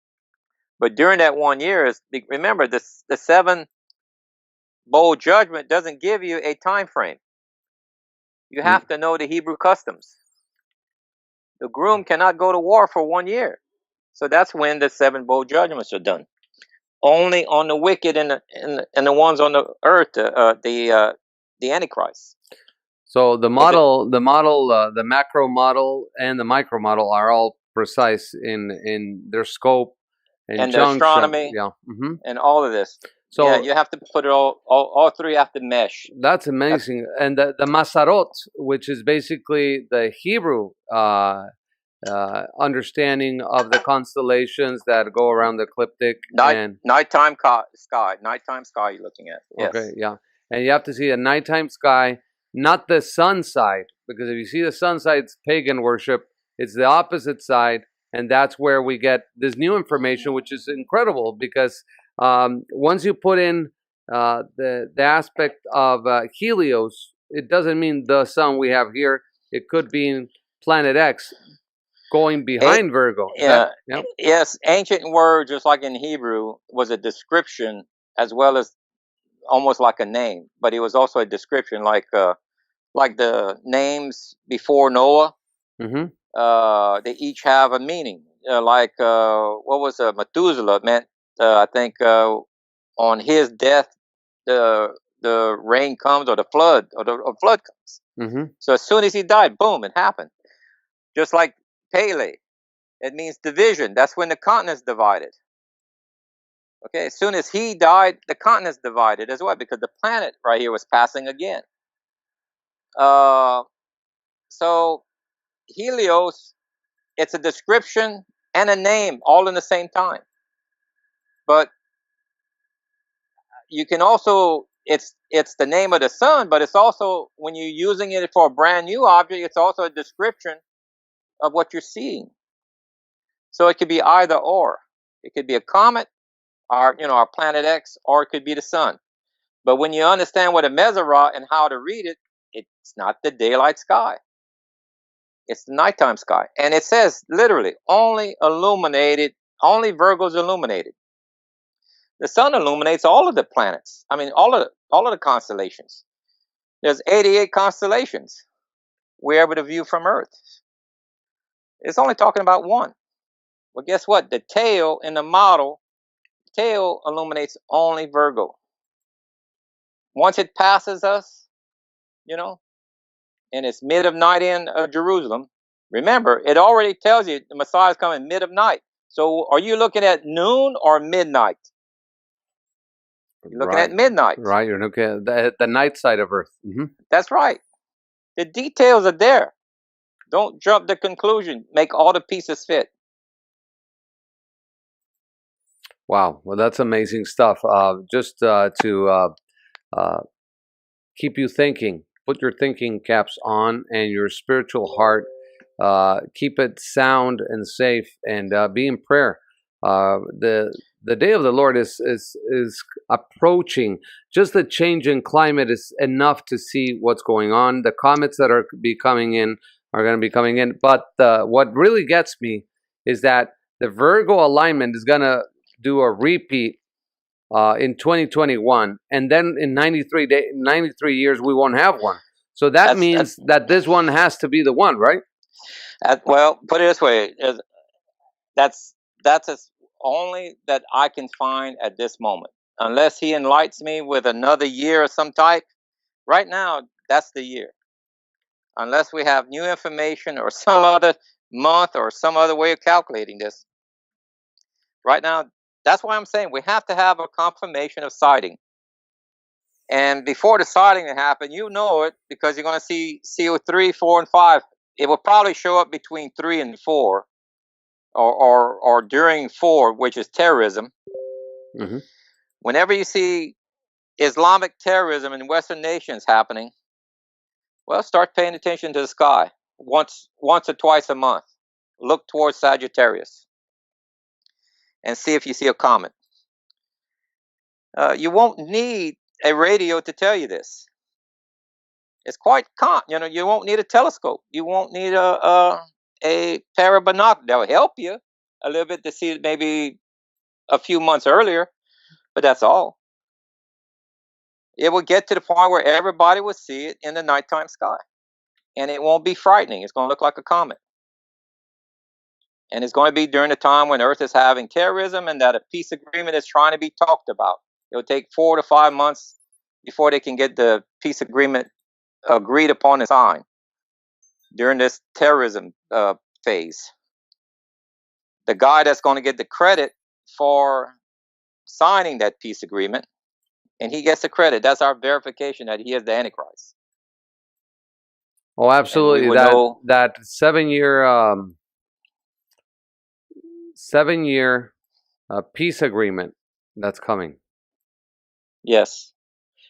Speaker 2: But during that 1 year, remember, the seven bowl judgment doesn't give you a time frame. You have to know the Hebrew customs. The groom cannot go to war for 1 year. So that's when the seven bowl judgments are done. Only on the wicked and the ones on the earth, the Antichrist.
Speaker 1: So the macro model and the micro model are all precise in their scope
Speaker 2: and the astronomy,
Speaker 1: yeah,
Speaker 2: and all of this. So yeah, you have to put it all three have to mesh.
Speaker 1: That's amazing. And the Masarot, which is basically the Hebrew understanding of the constellations that go around the ecliptic.
Speaker 2: Nighttime sky you're looking at. Yes.
Speaker 1: Okay, yeah. And you have to see a nighttime sky, not the sun side, because if you see the sun side, it's pagan worship. It's the opposite side, and that's where we get this new information, which is incredible, because once you put in the aspect of Helios, it doesn't mean the sun we have here. It could be planet X going behind Virgo.
Speaker 2: Yeah. Yes, ancient word, just like in Hebrew, was a description as well as almost like a name, but it was also a description, like the names before Noah. They each have a meaning. What was Methuselah meant? I think on his death, the rain comes, or the flood, or flood comes. So as soon as he died, boom, it happened. Just like Pele, it means division. That's when the continents divided. Okay, as soon as he died, the continents divided as well, because the planet right here was passing again. So Helios, it's a description and a name all in the same time. But you can also, it's the name of the sun, but it's also, when you're using it for a brand new object, it's also a description of what you're seeing. So it could be either or. It could be a comet, our planet X, or it could be the sun. But when you understand what a Mesorah and how to read it, it's not the daylight sky. It's the nighttime sky. And it says literally only Virgo's illuminated. The sun illuminates all of the planets. I mean, all of the constellations. There's 88 constellations we're able to view from Earth. It's only talking about one. Well, guess what? The tail in the model, tail illuminates only Virgo. Once it passes us, you know, and it's mid of night in Jerusalem, remember, it already tells you the Messiah is coming mid of night. So are you looking at noon or midnight? You're looking at midnight.
Speaker 1: Right, you're looking at the night side of Earth.
Speaker 2: That's right. The details are there. Don't jump to conclusion. Make all the pieces fit.
Speaker 1: Wow, well, that's amazing stuff. Just to keep you thinking, put your thinking caps on and your spiritual heart. Keep it sound and safe, and be in prayer. The day of the Lord is approaching. Just the change in climate is enough to see what's going on. The comets that are going to be coming in. But what really gets me is that the Virgo alignment is going to do a repeat in 2021, and then in 93 years we won't have one. So that means that this one has to be the one, right?
Speaker 2: Well, put it this way: that's only that I can find at this moment. Unless he enlightens me with another year of some type, right now that's the year. Unless we have new information or some other month or some other way of calculating this, right now, that's why I'm saying we have to have a confirmation of sighting. And before the sighting to happen, you know it because you're going to see CO3, 4, and 5. It will probably show up between 3 and 4, or during 4, which is terrorism. Whenever you see Islamic terrorism in Western nations happening, well, start paying attention to the sky once or twice a month. Look towards Sagittarius and see if you see a comet. You won't need a radio to tell you this. It's quite you won't need a telescope. You won't need a pair of binoculars. They'll help you a little bit to see it maybe a few months earlier, but that's all. It will get to the point where everybody will see it in the nighttime sky, and it won't be frightening. It's going to look like a comet, and it's going to be during the time when Earth is having terrorism and that a peace agreement is trying to be talked about. It'll take 4 to 5 months before they can get the peace agreement agreed upon and signed during this terrorism phase. The guy that's going to get the credit for signing that peace agreement, and he gets the credit. That's our verification that he is the Antichrist.
Speaker 1: Oh, absolutely. That 7-year peace agreement that's coming.
Speaker 2: Yes,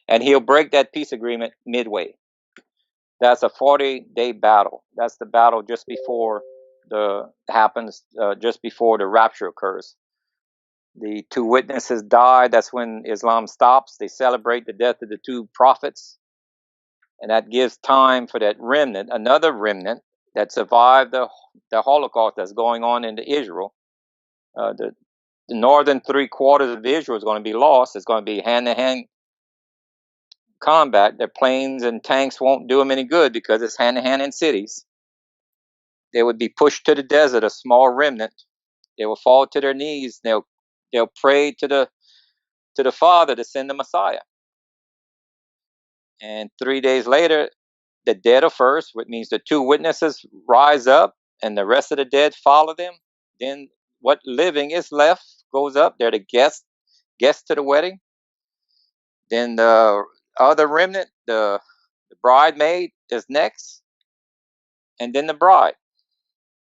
Speaker 2: and he'll break that peace agreement midway. That's a 40-day battle. That's the battle just before just before the rapture occurs. The 2 witnesses die. That's when Islam stops. They celebrate the death of the 2 prophets, and that gives time for that remnant, another remnant that survived the Holocaust that's going on in Israel. The northern 3/4 of Israel is going to be lost. It's going to be hand-to-hand combat. Their planes and tanks won't do them any good because it's hand-to-hand in cities. They would be pushed to the desert, a small remnant. They will fall to their knees. They'll pray to the Father to send the Messiah. And 3 days later, the dead are first, which means the 2 witnesses rise up and the rest of the dead follow them. Then what living is left goes up. They're the guests to the wedding. Then the other remnant, the bridemaid, is next. And then the bride.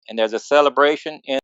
Speaker 2: And there's a celebration in